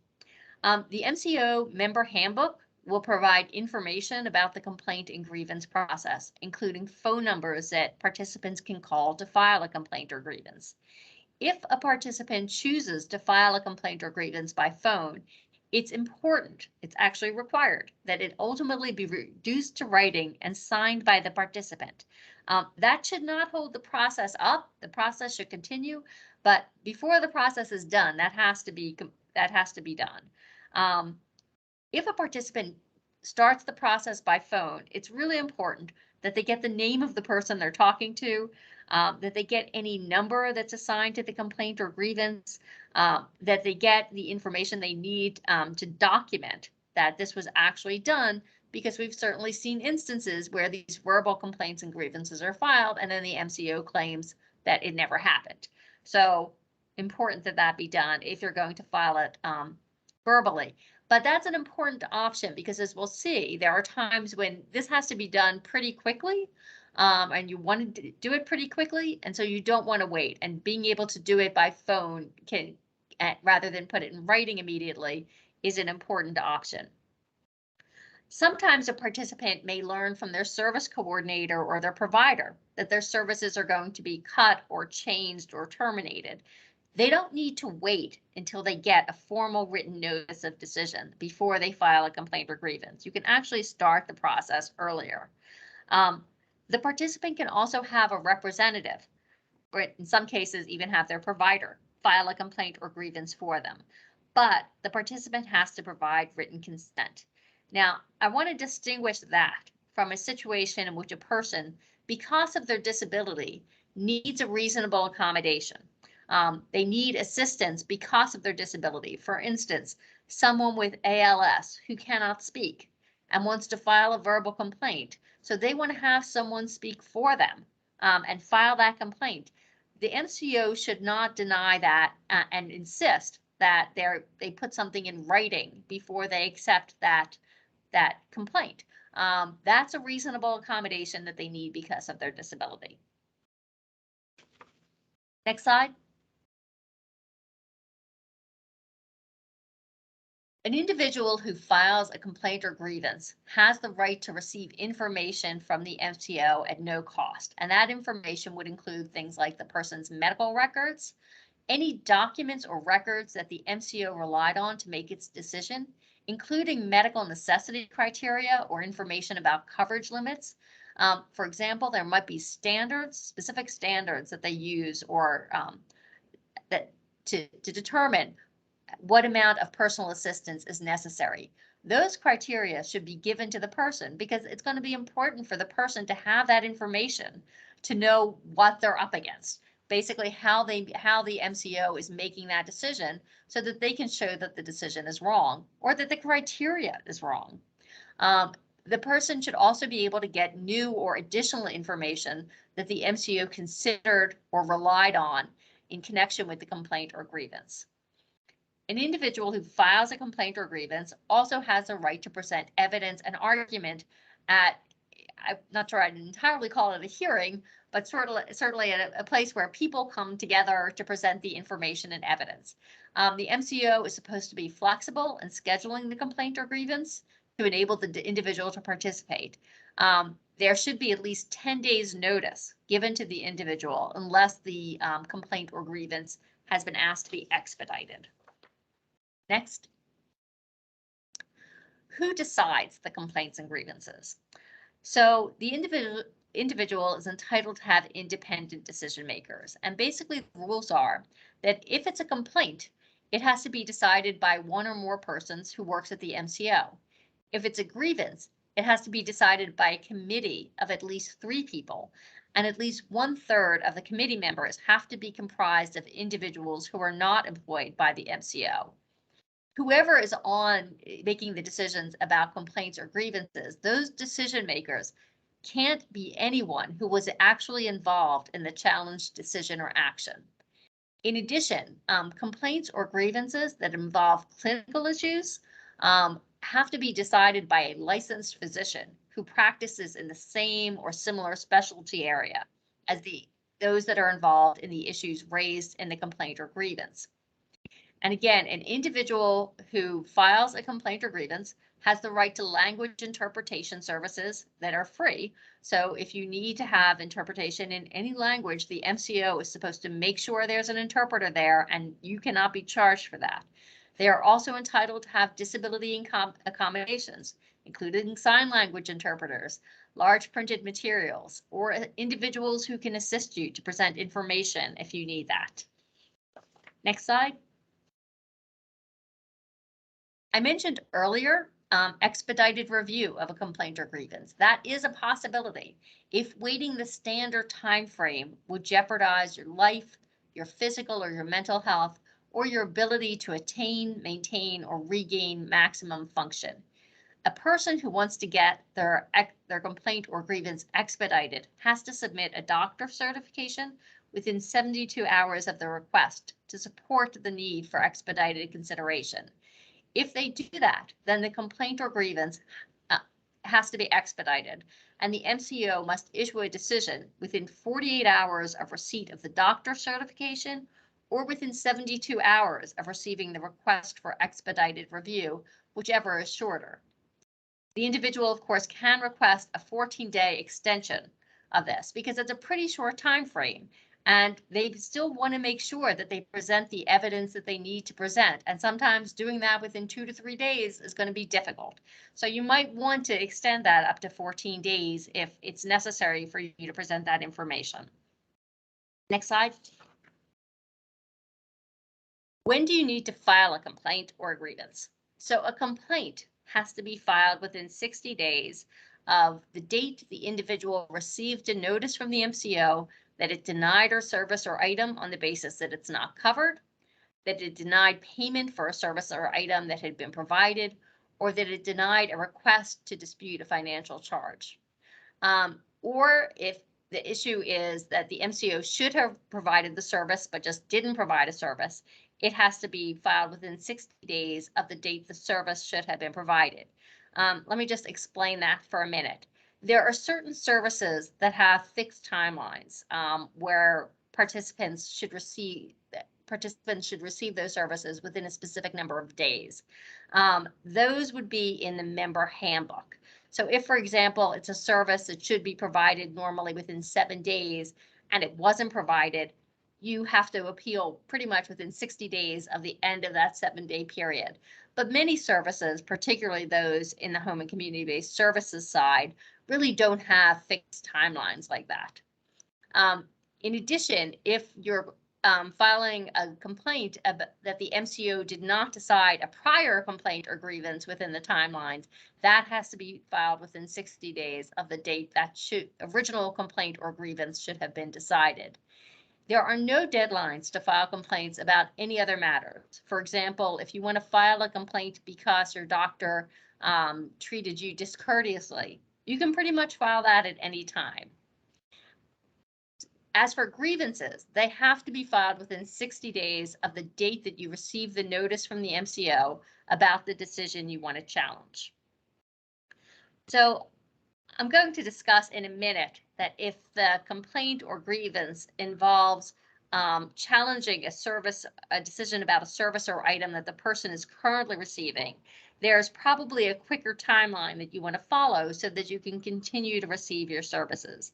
The MCO member handbook will provide information about the complaint and grievance process, including phone numbers that participants can call to file a complaint or grievance. If a participant chooses to file a complaint or grievance by phone, it's important, it's actually required, that it ultimately be reduced to writing and signed by the participant. That should not hold the process up. The process should continue, but before the process is done, that has to be done. If a participant starts the process by phone, it's really important that they get the name of the person they're talking to, that they get any number that's assigned to the complaint or grievance, that they get the information they need to document that this was actually done, because we've certainly seen instances where these verbal complaints and grievances are filed and then the MCO claims that it never happened. So important that that be done if you're going to file it verbally. But that's an important option because, as we'll see, there are times when this has to be done pretty quickly and you want to do it pretty quickly. And so you don't want to wait, and being able to do it by phone can, rather than put it in writing immediately, is an important option. Sometimes a participant may learn from their service coordinator or their provider that their services are going to be cut or changed or terminated. They don't need to wait until they get a formal written notice of decision before they file a complaint or grievance. You can actually start the process earlier. The participant can also have a representative, or in some cases even have their provider, file a complaint or grievance for them. But the participant has to provide written consent. Now, I want to distinguish that from a situation in which a person, because of their disability, needs a reasonable accommodation. They need assistance because of their disability. For instance, someone with ALS who cannot speak and wants to file a verbal complaint. So they want to have someone speak for them and file that complaint. The MCO should not deny that and insist that they put something in writing before they accept that complaint. That's a reasonable accommodation that they need because of their disability. Next slide. An individual who files a complaint or grievance has the right to receive information from the MCO at no cost, and that information would include things like the person's medical records, any documents or records that the MCO relied on to make its decision, including medical necessity criteria or information about coverage limits. For example, there might be standards, specific standards that they use or to determine what amount of personal assistance is necessary. Those criteria should be given to the person because it's going to be important for the person to have that information to know what they're up against. Basically, how the MCO is making that decision so that they can show that the decision is wrong or that the criteria is wrong. The person should also be able to get new or additional information that the MCO considered or relied on in connection with the complaint or grievance. An individual who files a complaint or grievance also has a right to present evidence and argument at, I'm not sure I'd entirely call it a hearing, but certainly at a place where people come together to present the information and evidence. The MCO is supposed to be flexible in scheduling the complaint or grievance to enable the individual to participate. There should be at least 10 days notice given to the individual unless the complaint or grievance has been asked to be expedited. Next. Who decides the complaints and grievances? So the individual is entitled to have independent decision makers. And basically the rules are that if it's a complaint, it has to be decided by one or more persons who works at the MCO. If it's a grievance, it has to be decided by a committee of at least 3 people, and at least 1/3 of the committee members have to be comprised of individuals who are not employed by the MCO. Whoever is on making the decisions about complaints or grievances, those decision makers can't be anyone who was actually involved in the challenged decision or action. In addition, complaints or grievances that involve clinical issues have to be decided by a licensed physician who practices in the same or similar specialty area as those that are involved in the issues raised in the complaint or grievance. And again, an individual who files a complaint or grievance has the right to language interpretation services that are free. So if you need to have interpretation in any language, the MCO is supposed to make sure there's an interpreter there, and you cannot be charged for that. They are also entitled to have disability accommodations, including sign language interpreters, large printed materials, or individuals who can assist you to present information if you need that. Next slide. I mentioned earlier expedited review of a complaint or grievance. That is a possibility if waiting the standard time frame would jeopardize your life, your physical or your mental health, or your ability to attain, maintain, or regain maximum function. A person who wants to get their complaint or grievance expedited has to submit a doctor certification within 72 hours of the request to support the need for expedited consideration. If they do that, then the complaint or grievance has to be expedited, and the MCO must issue a decision within 48 hours of receipt of the doctor certification or within 72 hours of receiving the request for expedited review, whichever is shorter. The individual, of course, can request a 14-day extension of this because it's a pretty short time frame. And they still want to make sure that they present the evidence that they need to present. And sometimes doing that within 2 to 3 days is going to be difficult. So you might want to extend that up to 14 days if it's necessary for you to present that information. Next slide. When do you need to file a complaint or a grievance? So a complaint has to be filed within 60 days of the date the individual received a notice from the MCO that it denied a service or item on the basis that it's not covered, that it denied payment for a service or item that had been provided, or that it denied a request to dispute a financial charge. Or if the issue is that the MCO should have provided the service but just didn't provide a service, it has to be filed within 60 days of the date the service should have been provided. Let me just explain that for a minute. There are certain services that have fixed timelines where participants should receive those services within a specific number of days. Those would be in the member handbook. So if, for example, it's a service that should be provided normally within 7 days and it wasn't provided, you have to appeal pretty much within 60 days of the end of that 7-day period. But many services, particularly those in the home and community-based services side, really don't have fixed timelines like that. In addition, if you're filing a complaint that the MCO did not decide a prior complaint or grievance within the timelines, that has to be filed within 60 days of the date that original complaint or grievance should have been decided. There are no deadlines to file complaints about any other matters. For example, if you want to file a complaint because your doctor treated you discourteously, you can pretty much file that at any time. As for grievances, they have to be filed within 60 days of the date that you receive the notice from the MCO about the decision you want to challenge. So I'm going to discuss in a minute that if the complaint or grievance involves challenging a decision about a service or item that the person is currently receiving, there's probably a quicker timeline that you want to follow so that you can continue to receive your services.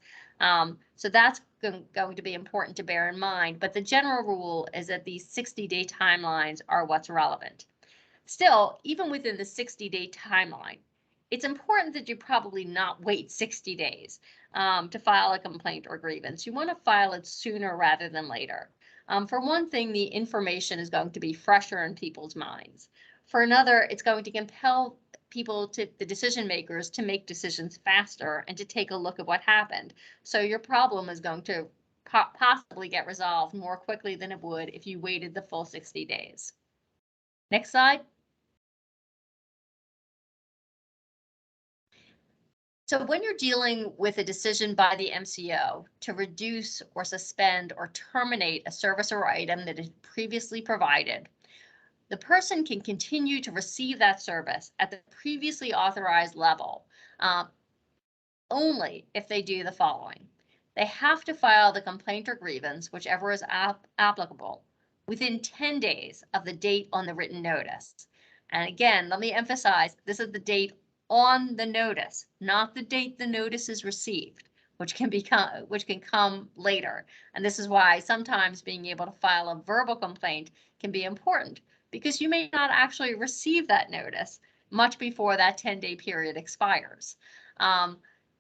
So that's going to be important to bear in mind, but the general rule is that these 60-day timelines are what's relevant. Still, even within the 60-day timeline, it's important that you probably not wait 60 days to file a complaint or grievance. You want to file it sooner rather than later. For one thing, the information is going to be fresher in people's minds. For another, it's going to compel the decision makers to make decisions faster and to take a look at what happened. So your problem is going to possibly get resolved more quickly than it would if you waited the full 60 days. Next slide. So when you're dealing with a decision by the MCO to reduce or suspend or terminate a service or item that is previously provided, the person can continue to receive that service at the previously authorized level only if they do the following. They have to file the complaint or grievance, whichever is applicable, within 10 days of the date on the written notice. And again, let me emphasize, this is the date on the notice, not the date the notice is received, which can come later. And this is why sometimes being able to file a verbal complaint can be important, because you may not actually receive that notice much before that 10-day period expires.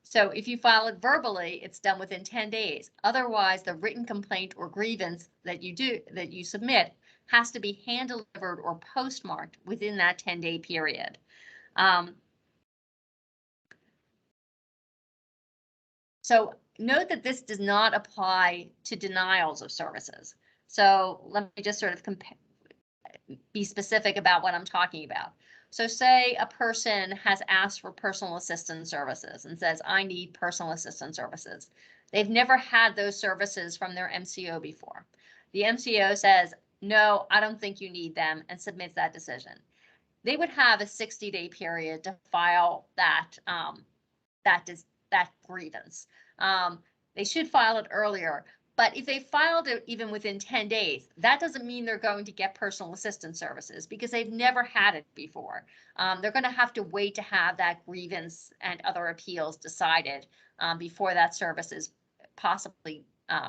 So if you file it verbally, it's done within 10 days. Otherwise, the written complaint or grievance that you submit has to be hand delivered or postmarked within that 10-day period. So note that this does not apply to denials of services. So let me just sort of be specific about what I'm talking about. So say a person has asked for personal assistance services and says, I need personal assistance services. They've never had those services from their MCO before. The MCO says, no, I don't think you need them, and submits that decision. They would have a 60-day period to file that grievance. They should file it earlier, but if they filed it even within 10 days, that doesn't mean they're going to get personal assistance services because they've never had it before. They're going to have to wait to have that grievance and other appeals decided before that service is possibly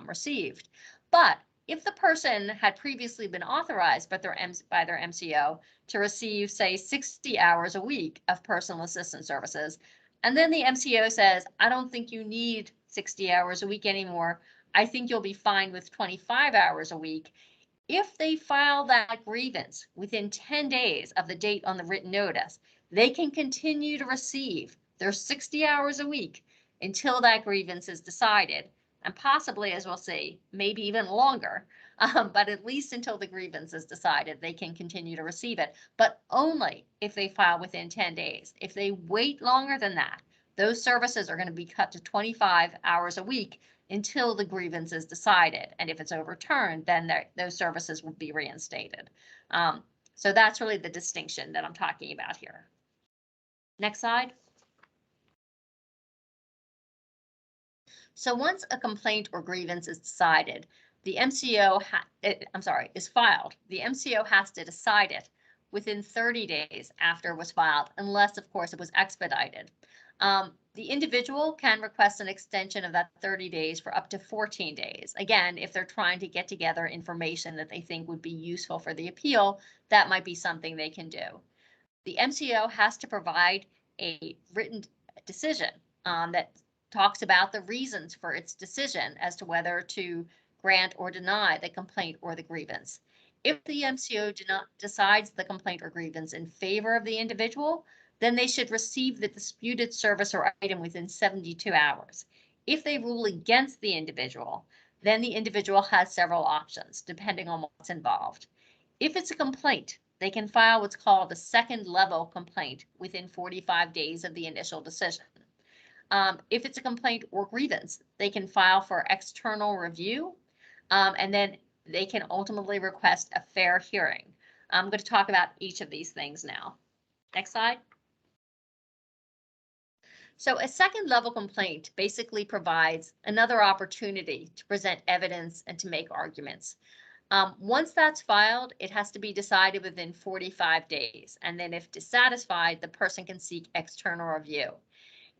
received. But if the person had previously been authorized by their MCO to receive, say, 60 hours a week of personal assistance services, and then the MCO says, I don't think you need 60 hours a week anymore. I think you'll be fine with 25 hours a week. If they file that grievance within 10 days of the date on the written notice, they can continue to receive their 60 hours a week until that grievance is decided, and possibly, as we'll see, maybe even longer. But at least until the grievance is decided, they can continue to receive it, but only if they file within 10 days. If they wait longer than that, those services are going to be cut to 25 hours a week until the grievance is decided. And if it's overturned, then those services will be reinstated. So that's really the distinction that I'm talking about here. Next slide. So once a complaint or grievance is decided, the MCO is filed. The MCO has to decide it within 30 days after it was filed, unless, of course, it was expedited. The individual can request an extension of that 30 days for up to 14 days. Again, if they're trying to get together information that they think would be useful for the appeal, that might be something they can do. The MCO has to provide a written decision that talks about the reasons for its decision as to whether to grant or deny the complaint or the grievance. If the MCO decides the complaint or grievance in favor of the individual, then they should receive the disputed service or item within 72 hours. If they rule against the individual, then the individual has several options depending on what's involved. If it's a complaint, they can file what's called a second level complaint within 45 days of the initial decision. If it's a complaint or grievance, they can file for external review, and then they can ultimately request a fair hearing. I'm going to talk about each of these things now. Next slide. So a second level complaint basically provides another opportunity to present evidence and to make arguments. Once that's filed, it has to be decided within 45 days. And then if dissatisfied, the person can seek external review.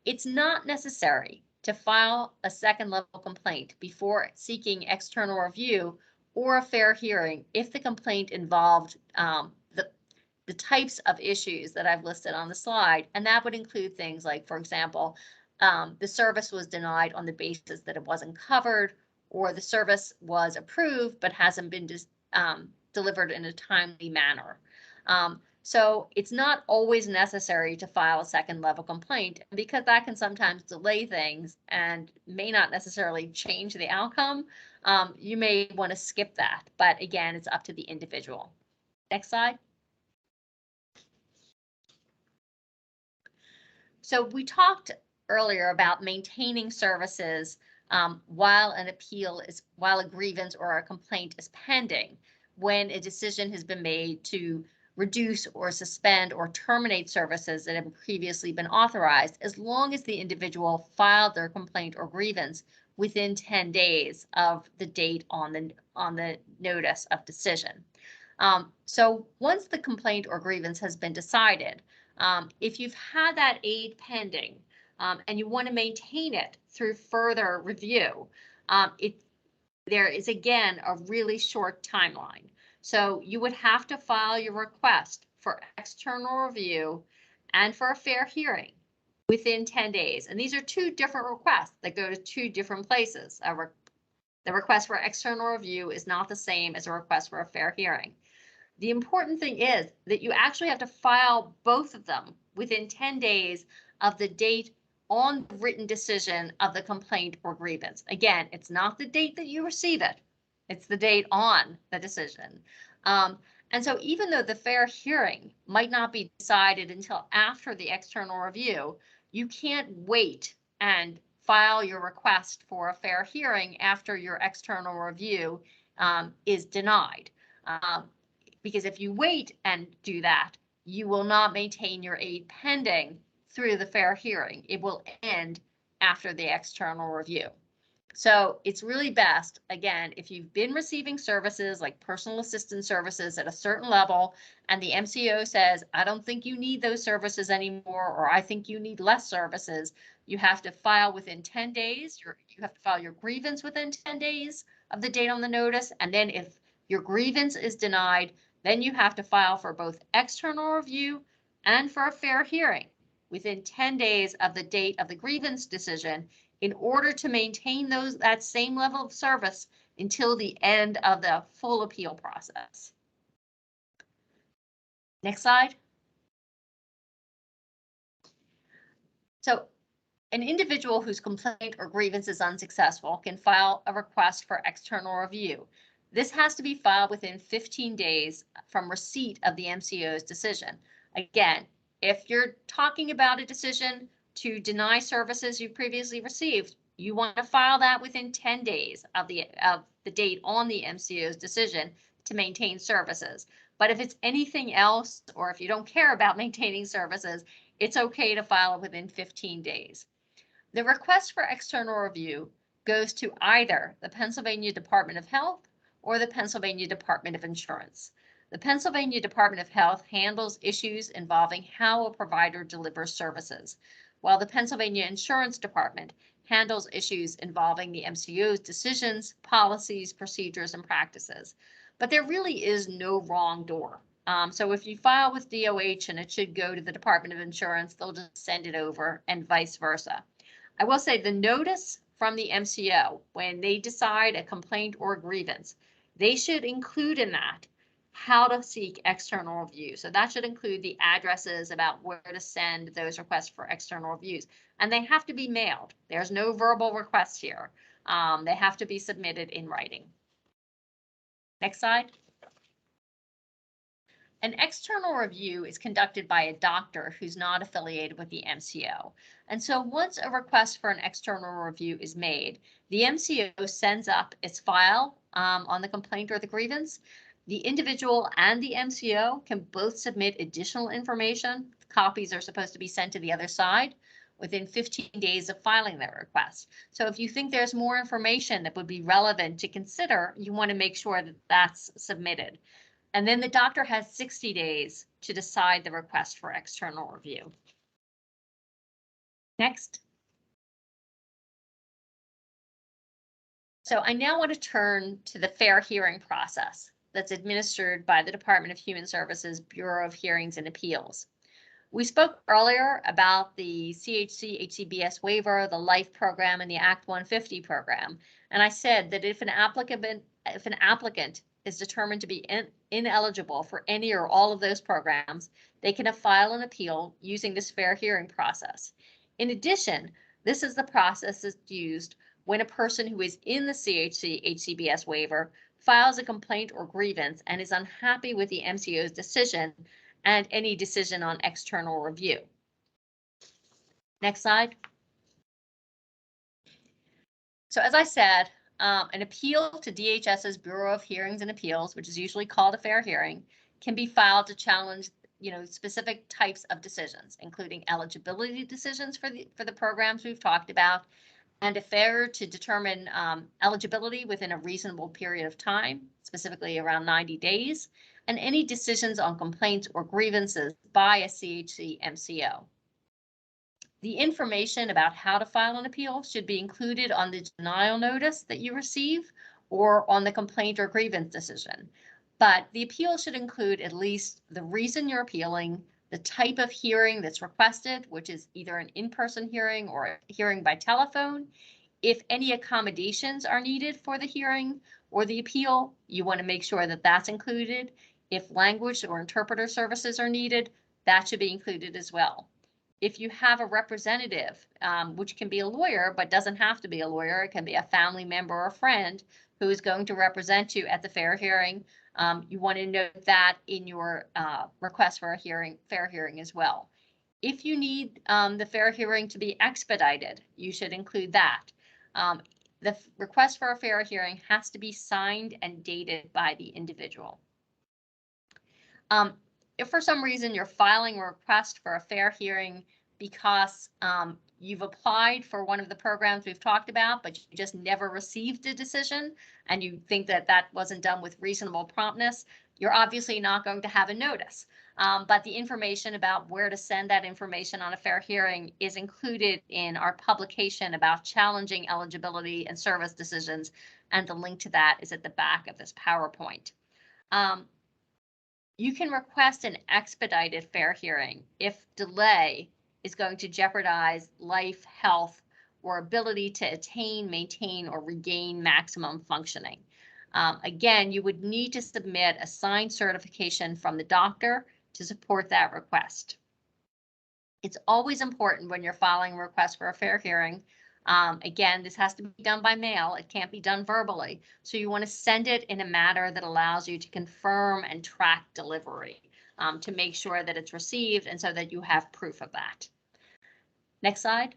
It's not necessary to file a second level complaint before seeking external review or a fair hearing if the complaint involved the types of issues that I've listed on the slide. And that would include things like, for example, the service was denied on the basis that it wasn't covered, or the service was approved but hasn't been delivered in a timely manner. So it's not always necessary to file a second level complaint, because that can sometimes delay things and may not necessarily change the outcome. You may want to skip that, but again, it's up to the individual. Next slide. So we talked earlier about maintaining services while a grievance or a complaint is pending, when a decision has been made to reduce or suspend or terminate services that have previously been authorized, as long as the individual filed their complaint or grievance within 10 days of the date on the notice of decision. So once the complaint or grievance has been decided, if you've had that aid pending and you want to maintain it through further review, there is again a really short timeline. So you would have to file your request for external review and for a fair hearing within 10 days. And these are two different requests that go to two different places. The request for external review is not the same as a request for a fair hearing. The important thing is that you actually have to file both of them within 10 days of the date on the written decision of the complaint or grievance. Again, it's not the date that you receive it. It's the date on the decision. And so even though the fair hearing might not be decided until after the external review, you can't wait and file your request for a fair hearing after your external review is denied. Because if you wait and do that, you will not maintain your aid pending through the fair hearing. It will end after the external review. So it's really best, again, if you've been receiving services like personal assistance services at a certain level, and the MCO says, I don't think you need those services anymore, or I think you need less services, you have to file within 10 days. You have to file your grievance within 10 days of the date on the notice. And then if your grievance is denied, then you have to file for both external review and for a fair hearing within 10 days of the date of the grievance decision, in order to maintain that same level of service until the end of the full appeal process. Next slide. So an individual whose complaint or grievance is unsuccessful can file a request for external review. This has to be filed within 15 days from receipt of the MCO's decision. Again, if you're talking about a decision to deny services you previously received, you want to file that within 10 days of the date on the MCO's decision to maintain services. But if it's anything else, or if you don't care about maintaining services, it's okay to file it within 15 days. The request for external review goes to either the Pennsylvania Department of Health or the Pennsylvania Department of Insurance. The Pennsylvania Department of Health handles issues involving how a provider delivers services, while the Pennsylvania Insurance Department handles issues involving the MCO's decisions, policies, procedures, and practices. But there really is no wrong door. So if you file with DOH and it should go to the Department of Insurance, they'll just send it over, and vice versa. I will say the notice from the MCO, when they decide a complaint or a grievance, they should include in that how to seek external review. So that should include the addresses about where to send those requests for external reviews. And they have to be mailed. There's no verbal request here. They have to be submitted in writing. Next slide. An external review is conducted by a doctor who's not affiliated with the MCO. And so once a request for an external review is made, the MCO sends up its file on the complaint or the grievance. The individual and the MCO can both submit additional information. Copies are supposed to be sent to the other side within 15 days of filing their request. So if you think there's more information that would be relevant to consider, you want to make sure that that's submitted. And then the doctor has 60 days to decide the request for external review. Next. So I now want to turn to the fair hearing process that's administered by the Department of Human Services Bureau of Hearings and Appeals. We spoke earlier about the CHC HCBS Waiver, the LIFE program, and the Act 150 program. And I said that if an applicant is determined to be ineligible for any or all of those programs, they can file an appeal using this fair hearing process. In addition, this is the process that's used when a person who is in the CHC HCBS waiver files a complaint or grievance and is unhappy with the MCO's decision and any decision on external review. Next slide. So as I said, an appeal to DHS's Bureau of Hearings and Appeals, which is usually called a fair hearing, can be filed to challenge, specific types of decisions, including eligibility decisions for the programs we've talked about, and a failure to determine eligibility within a reasonable period of time, specifically around 90 days, and any decisions on complaints or grievances by a CHC MCO. The information about how to file an appeal should be included on the denial notice that you receive or on the complaint or grievance decision. But the appeal should include at least the reason you're appealing, the type of hearing that's requested, which is either an in-person hearing or a hearing by telephone. If any accommodations are needed for the hearing or the appeal, you want to make sure that that's included. If language or interpreter services are needed, that should be included as well. If you have a representative, which can be a lawyer, but doesn't have to be a lawyer, it can be a family member or a friend who is going to represent you at the fair hearing, you want to note that in your request for a fair hearing as well. If you need the fair hearing to be expedited, you should include that. The request for a fair hearing has to be signed and dated by the individual. If for some reason you're filing a request for a fair hearing because you've applied for one of the programs we've talked about, but you just never received a decision and you think that that wasn't done with reasonable promptness, you're obviously not going to have a notice. But the information about where to send that information on a fair hearing is included in our publication about challenging eligibility and service decisions, and the link to that is at the back of this PowerPoint. You can request an expedited fair hearing if delay is going to jeopardize life, health, or ability to attain, maintain, or regain maximum functioning. Again, you would need to submit a signed certification from the doctor to support that request. It's always important when you're filing a request for a fair hearing. Again, this has to be done by mail. It can't be done verbally. So you want to send it in a manner that allows you to confirm and track delivery to make sure that it's received and so that you have proof of that. Next slide.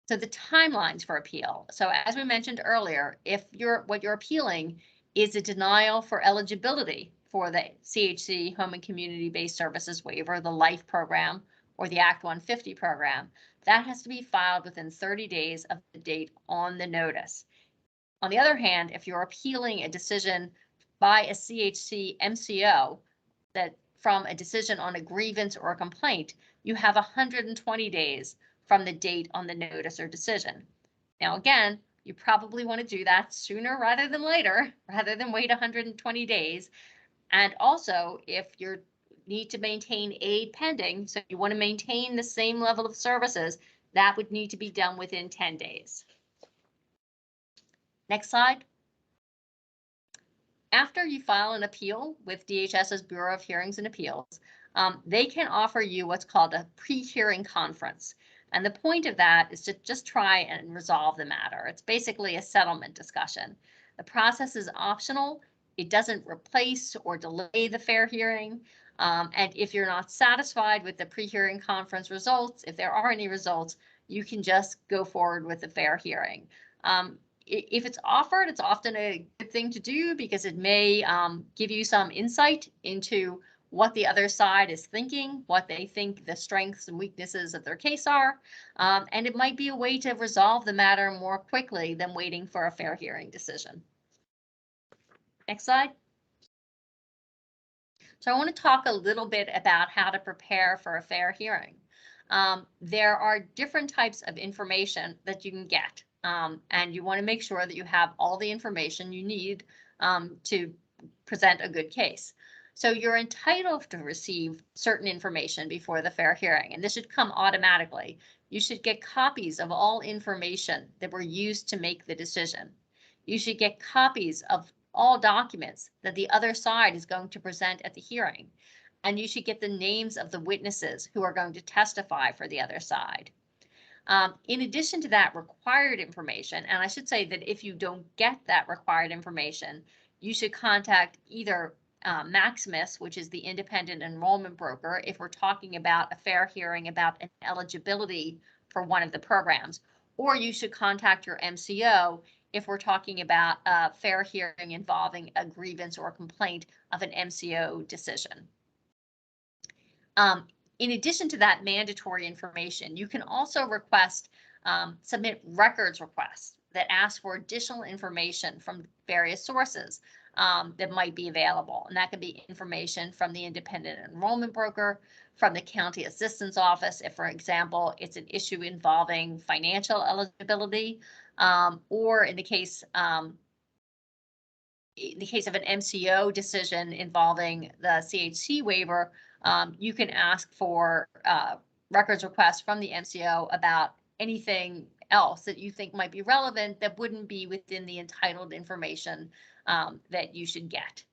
So the timelines for appeal. So as we mentioned earlier, if what you're appealing is a denial for eligibility for the CHC Home and Community-Based Services Waiver, the LIFE program, or the Act 150 program, that has to be filed within 30 days of the date on the notice. On the other hand, if you're appealing a decision by a CHC MCO that from a decision on a grievance or a complaint, you have 120 days from the date on the notice or decision. Now, again, you probably want to do that sooner rather than later, rather than wait 120 days. And also, if you need to maintain aid pending, so you want to maintain the same level of services, that would need to be done within 10 days. Next slide. After you file an appeal with DHS's Bureau of Hearings and Appeals, they can offer you what's called a pre-hearing conference. And the point of that is to just try and resolve the matter. It's basically a settlement discussion. The process is optional. It doesn't replace or delay the fair hearing. And if you're not satisfied with the pre-hearing conference results, if there are any results, you can just go forward with the fair hearing. If it's offered, it's often a good thing to do because it may give you some insight into what the other side is thinking, what they think the strengths and weaknesses of their case are, and it might be a way to resolve the matter more quickly than waiting for a fair hearing decision. Next slide. So I want to talk a little bit about how to prepare for a fair hearing. There are different types of information that you can get, and you want to make sure that you have all the information you need to present a good case. So you're entitled to receive certain information before the fair hearing, and this should come automatically. You should get copies of all information that were used to make the decision. You should get copies of all documents that the other side is going to present at the hearing. And you should get the names of the witnesses who are going to testify for the other side. In addition to that required information, and I should say that if you don't get that required information, you should contact either Maximus, which is the independent enrollment broker, if we're talking about a fair hearing about an eligibility for one of the programs, or you should contact your MCO if we're talking about a fair hearing involving a grievance or complaint of an MCO decision. In addition to that mandatory information, you can also request, submit records requests that ask for additional information from various sources that might be available. And that could be information from the independent enrollment broker, from the county assistance office, if, for example, it's an issue involving financial eligibility, or in the case of an MCO decision involving the CHC waiver, you can ask for records requests from the MCO about anything else that you think might be relevant that wouldn't be within the entitled information that you should get.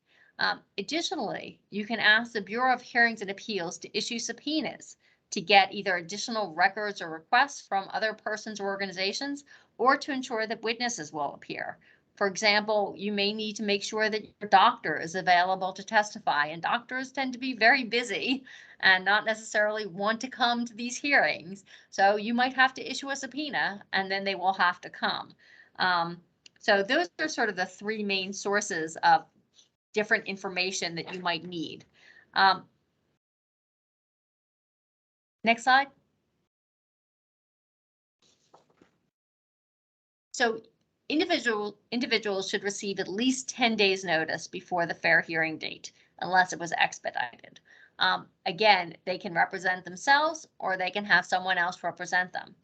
Additionally, you can ask the Bureau of Hearings and Appeals to issue subpoenas to get either additional records or requests from other persons or organizations, or to ensure that witnesses will appear. For example, you may need to make sure that your doctor is available to testify, and doctors tend to be very busy and not necessarily want to come to these hearings. So you might have to issue a subpoena and then they will have to come. So those are sort of the three main sources of different information that you might need. Next slide. So individuals should receive at least 10 days notice before the fair hearing date, unless it was expedited. Again, they can represent themselves or they can have someone else represent them.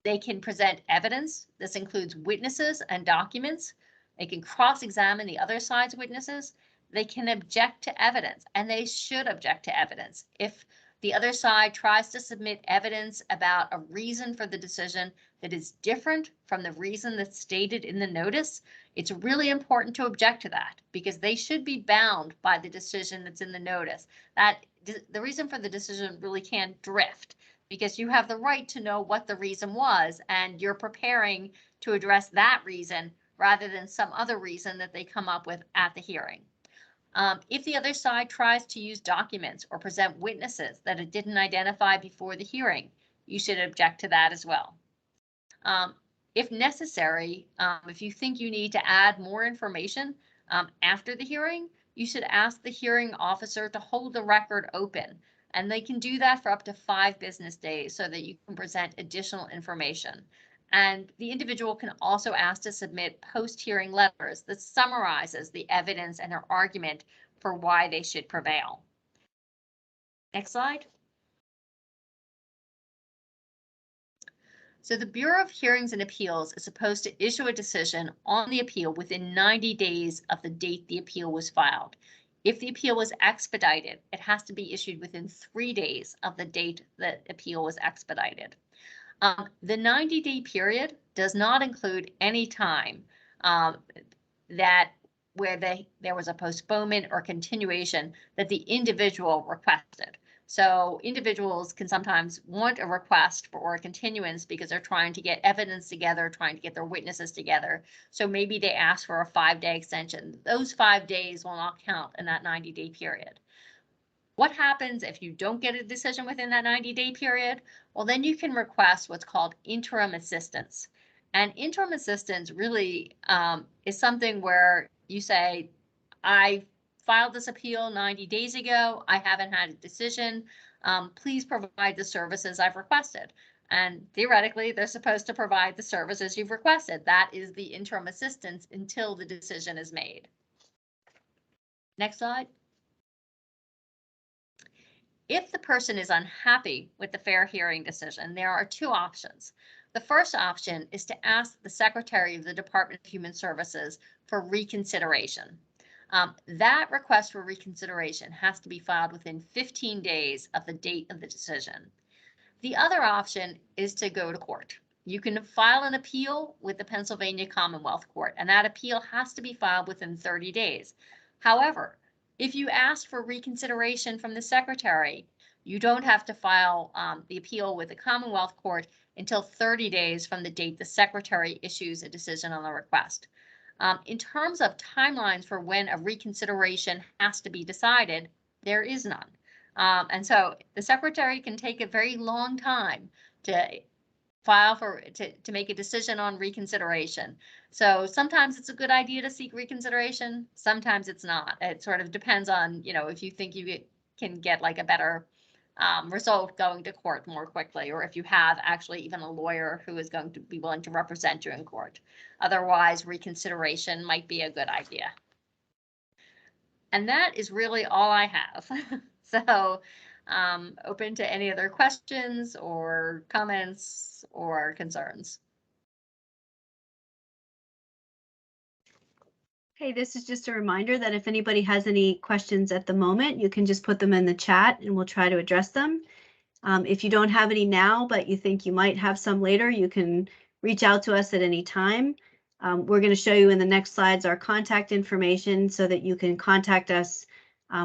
They can present evidence. This includes witnesses and documents. They can cross-examine the other side's witnesses. They can object to evidence, and they should object to evidence. If the other side tries to submit evidence about a reason for the decision that is different from the reason that's stated in the notice, it's really important to object to that, because they should be bound by the decision that's in the notice. That the reason for the decision really can't drift, because you have the right to know what the reason was, and you're preparing to address that reason rather than some other reason that they come up with at the hearing. If the other side tries to use documents or present witnesses that it didn't identify before the hearing, you should object to that as well. If necessary, if you think you need to add more information after the hearing, you should ask the hearing officer to hold the record open, and they can do that for up to 5 business days so that you can present additional information. And the individual can also ask to submit post-hearing letters that summarizes the evidence and their argument for why they should prevail. Next slide. So the Bureau of Hearings and Appeals is supposed to issue a decision on the appeal within 90 days of the date the appeal was filed. If the appeal was expedited, it has to be issued within 3 days of the date that appeal was expedited. The 90-day period does not include any time where there was a postponement or continuation that the individual requested. So individuals can sometimes want a request for a continuance because they're trying to get evidence together, trying to get their witnesses together. So maybe they ask for a 5-day extension. Those 5 days will not count in that 90-day period. What happens if you don't get a decision within that 90-day period? Well, then you can request what's called interim assistance. And interim assistance really is something where you say, I filed this appeal 90 days ago. I haven't had a decision. Please provide the services I've requested. And theoretically, they're supposed to provide the services you've requested. That is the interim assistance until the decision is made. Next slide. If the person is unhappy with the fair hearing decision, there are 2 options. The first option is to ask the Secretary of the Department of Human Services for reconsideration. That request for reconsideration has to be filed within 15 days of the date of the decision. The other option is to go to court. You can file an appeal with the Pennsylvania Commonwealth Court, and that appeal has to be filed within 30 days. However, if you ask for reconsideration from the Secretary, you don't have to file the appeal with the Commonwealth Court until 30 days from the date the Secretary issues a decision on the request. In terms of timelines for when a reconsideration has to be decided, there is none. And so the Secretary can take a very long time to to make a decision on reconsideration. So sometimes it's a good idea to seek reconsideration. Sometimes it's not. It sort of depends on, if you think you can get like a better result going to court more quickly, or if you have actually even a lawyer who is going to be willing to represent you in court. Otherwise, reconsideration might be a good idea. And that is really all I have. So open to any other questions or comments or concerns. Okay, this is just a reminder that if anybody has any questions at the moment, you can just put them in the chat and we'll try to address them. If you don't have any now, but you think you might have some later, you can reach out to us at any time. We're going to show you in the next slides our contact information so that you can contact us.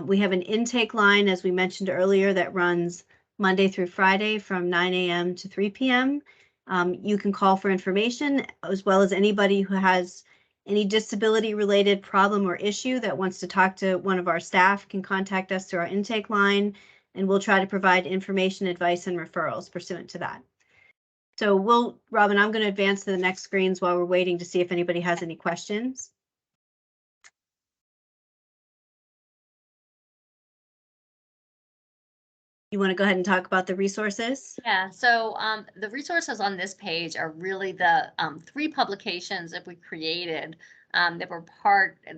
We have an intake line, as we mentioned earlier, that runs Monday through Friday from 9 a.m. to 3 p.m. You can call for information, as well as anybody who has any disability related problem or issue that wants to talk to one of our staff can contact us through our intake line, and we'll try to provide information, advice, and referrals pursuant to that. So Robin, I'm going to advance to the next screens while we're waiting to see if anybody has any questions. You want to go ahead and talk about the resources? Yeah, so the resources on this page are really the 3 publications that we created that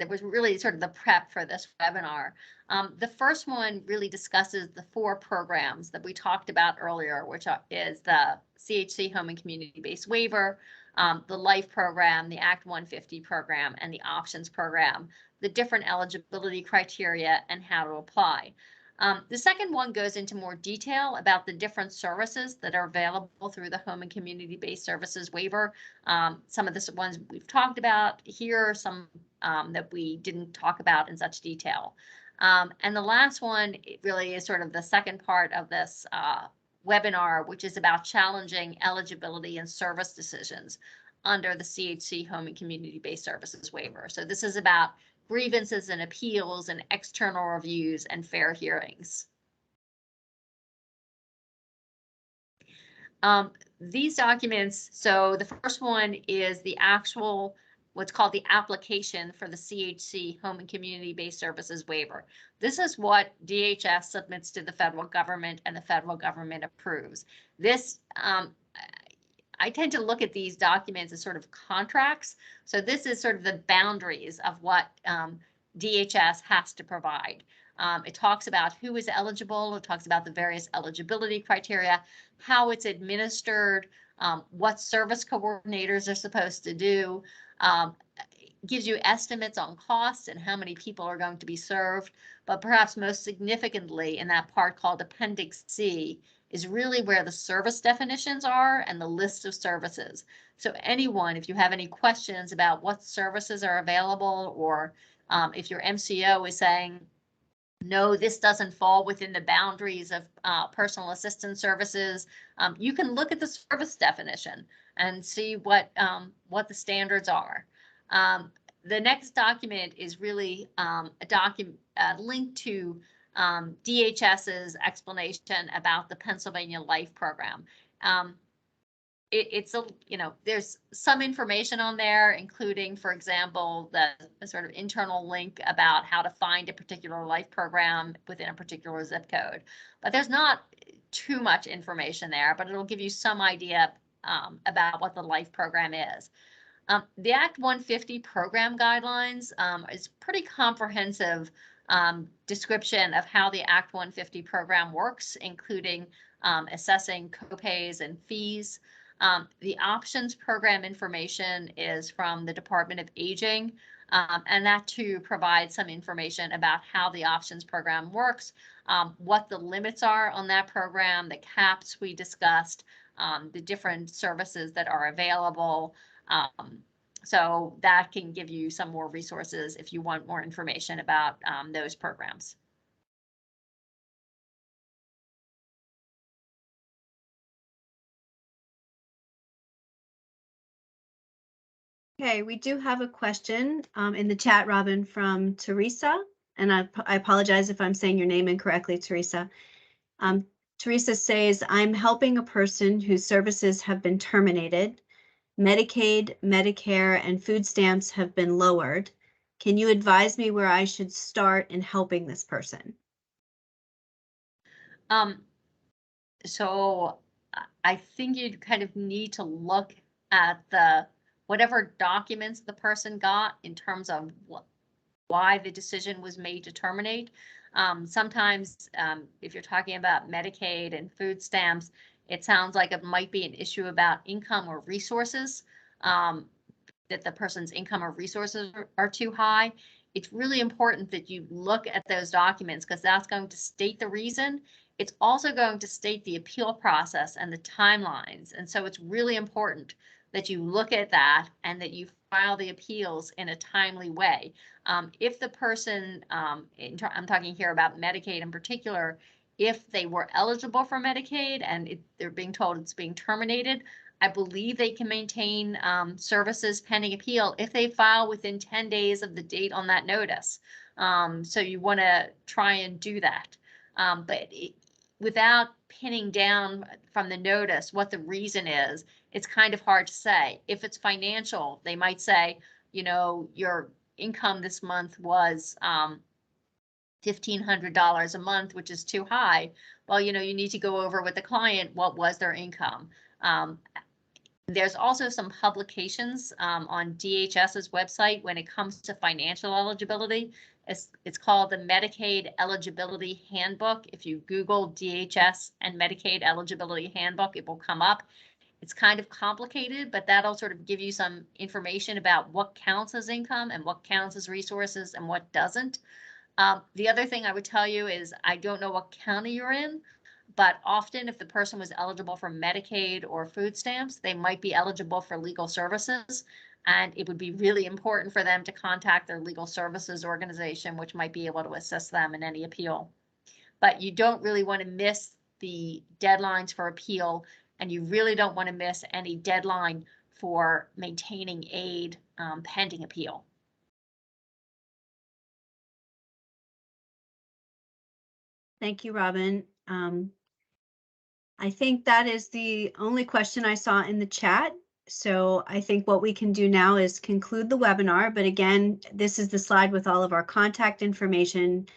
was really sort of the prep for this webinar. The first one really discusses the 4 programs that we talked about earlier, which is the CHC Home and Community-Based Waiver, the LIFE program, the Act 150 program, and the Options program, the different eligibility criteria, and how to apply. The second one goes into more detail about the different services that are available through the Home and Community-Based Services Waiver. Some of the ones we've talked about here, some that we didn't talk about in such detail. And the last one, it really is sort of the second part of this webinar, which is about challenging eligibility and service decisions under the CHC Home and Community-Based Services Waiver. So this is about grievances and appeals and external reviews and fair hearings. These documents, so the first one is the actual, what's called the application for the CHC Home and Community-Based Services Waiver. This is what DHS submits to the federal government and the federal government approves. This, I tend to look at these documents as sort of contracts. So this is sort of the boundaries of what DHS has to provide. It talks about who is eligible. It talks about the various eligibility criteria, how it's administered, what service coordinators are supposed to do. Gives you estimates on costs and how many people are going to be served. But perhaps most significantly in that part called Appendix C is really where the service definitions are and the list of services. So anyone, if you have any questions about what services are available, or if your MCO is saying, no, this doesn't fall within the boundaries of personal assistance services, you can look at the service definition and see what the standards are. The next document is really a link to DHS's explanation about the Pennsylvania Life Program. It's a, there's some information on there, including, for example, the sort of internal link about how to find a particular life program within a particular zip code. But there's not too much information there, but it'll give you some idea about what the life program is. The Act 150 program guidelines is pretty comprehensive description of how the Act 150 program works, including assessing copays and fees. The options program information is from the Department of Aging, and that too provides some information about how the options program works, what the limits are on that program, the caps we discussed, the different services that are available. So that can give you some more resources if you want more information about those programs. Okay, we do have a question in the chat, Robin, from Teresa, and I apologize if I'm saying your name incorrectly, Teresa. Teresa says, I'm helping a person whose services have been terminated. Medicaid, Medicare, and food stamps have been lowered. Can you advise me where I should start in helping this person? So I think you'd kind of need to look at whatever documents the person got in terms of why the decision was made to terminate. Sometimes if you're talking about Medicaid and food stamps, it sounds like it might be an issue about income or resources, that the person's income or resources are too high. It's really important that you look at those documents because that's going to state the reason. It's also going to state the appeal process and the timelines. And so it's really important that you look at that and that you file the appeals in a timely way. If the person, I'm talking here about Medicaid in particular, if they were eligible for Medicaid and they're being told it's being terminated, I believe they can maintain services pending appeal if they file within 10 days of the date on that notice. So you want to try and do that. But without pinning down from the notice what the reason is, it's kind of hard to say. If it's financial, they might say, your income this month was $1,500 a month, which is too high. Well, you need to go over with the client what was their income. There's also some publications on DHS's website when it comes to financial eligibility. It's called the Medicaid Eligibility Handbook. If you Google DHS and Medicaid Eligibility Handbook, it will come up. It's kind of complicated, but that'll sort of give you some information about what counts as income and what counts as resources and what doesn't. The other thing I would tell you is I don't know what county you're in, but often if the person was eligible for Medicaid or food stamps, they might be eligible for legal services. And it would be really important for them to contact their legal services organization, which might be able to assist them in any appeal. But you don't really want to miss the deadlines for appeal, and you really don't want to miss any deadline for maintaining aid pending appeal. Thank you, Robin. I think that is the only question I saw in the chat. So I think what we can do now is conclude the webinar. But again, this is the slide with all of our contact information.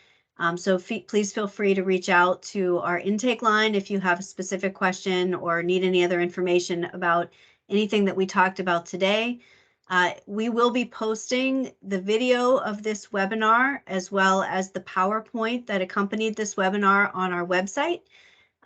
So please feel free to reach out to our intake line if you have a specific question or need any other information about anything that we talked about today. We will be posting the video of this webinar as well as the PowerPoint that accompanied this webinar on our website.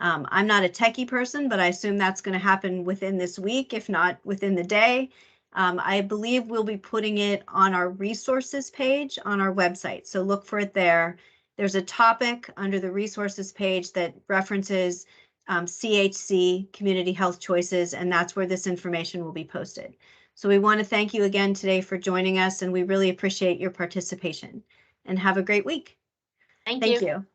I'm not a techie person, but I assume that's going to happen within this week, if not within the day. I believe we'll be putting it on our resources page on our website. So look for it there. There's a topic under the resources page that references CHC, Community Health Choices, and that's where this information will be posted. So we want to thank you again today for joining us, and we really appreciate your participation. And have a great week. Thank Thank you. you.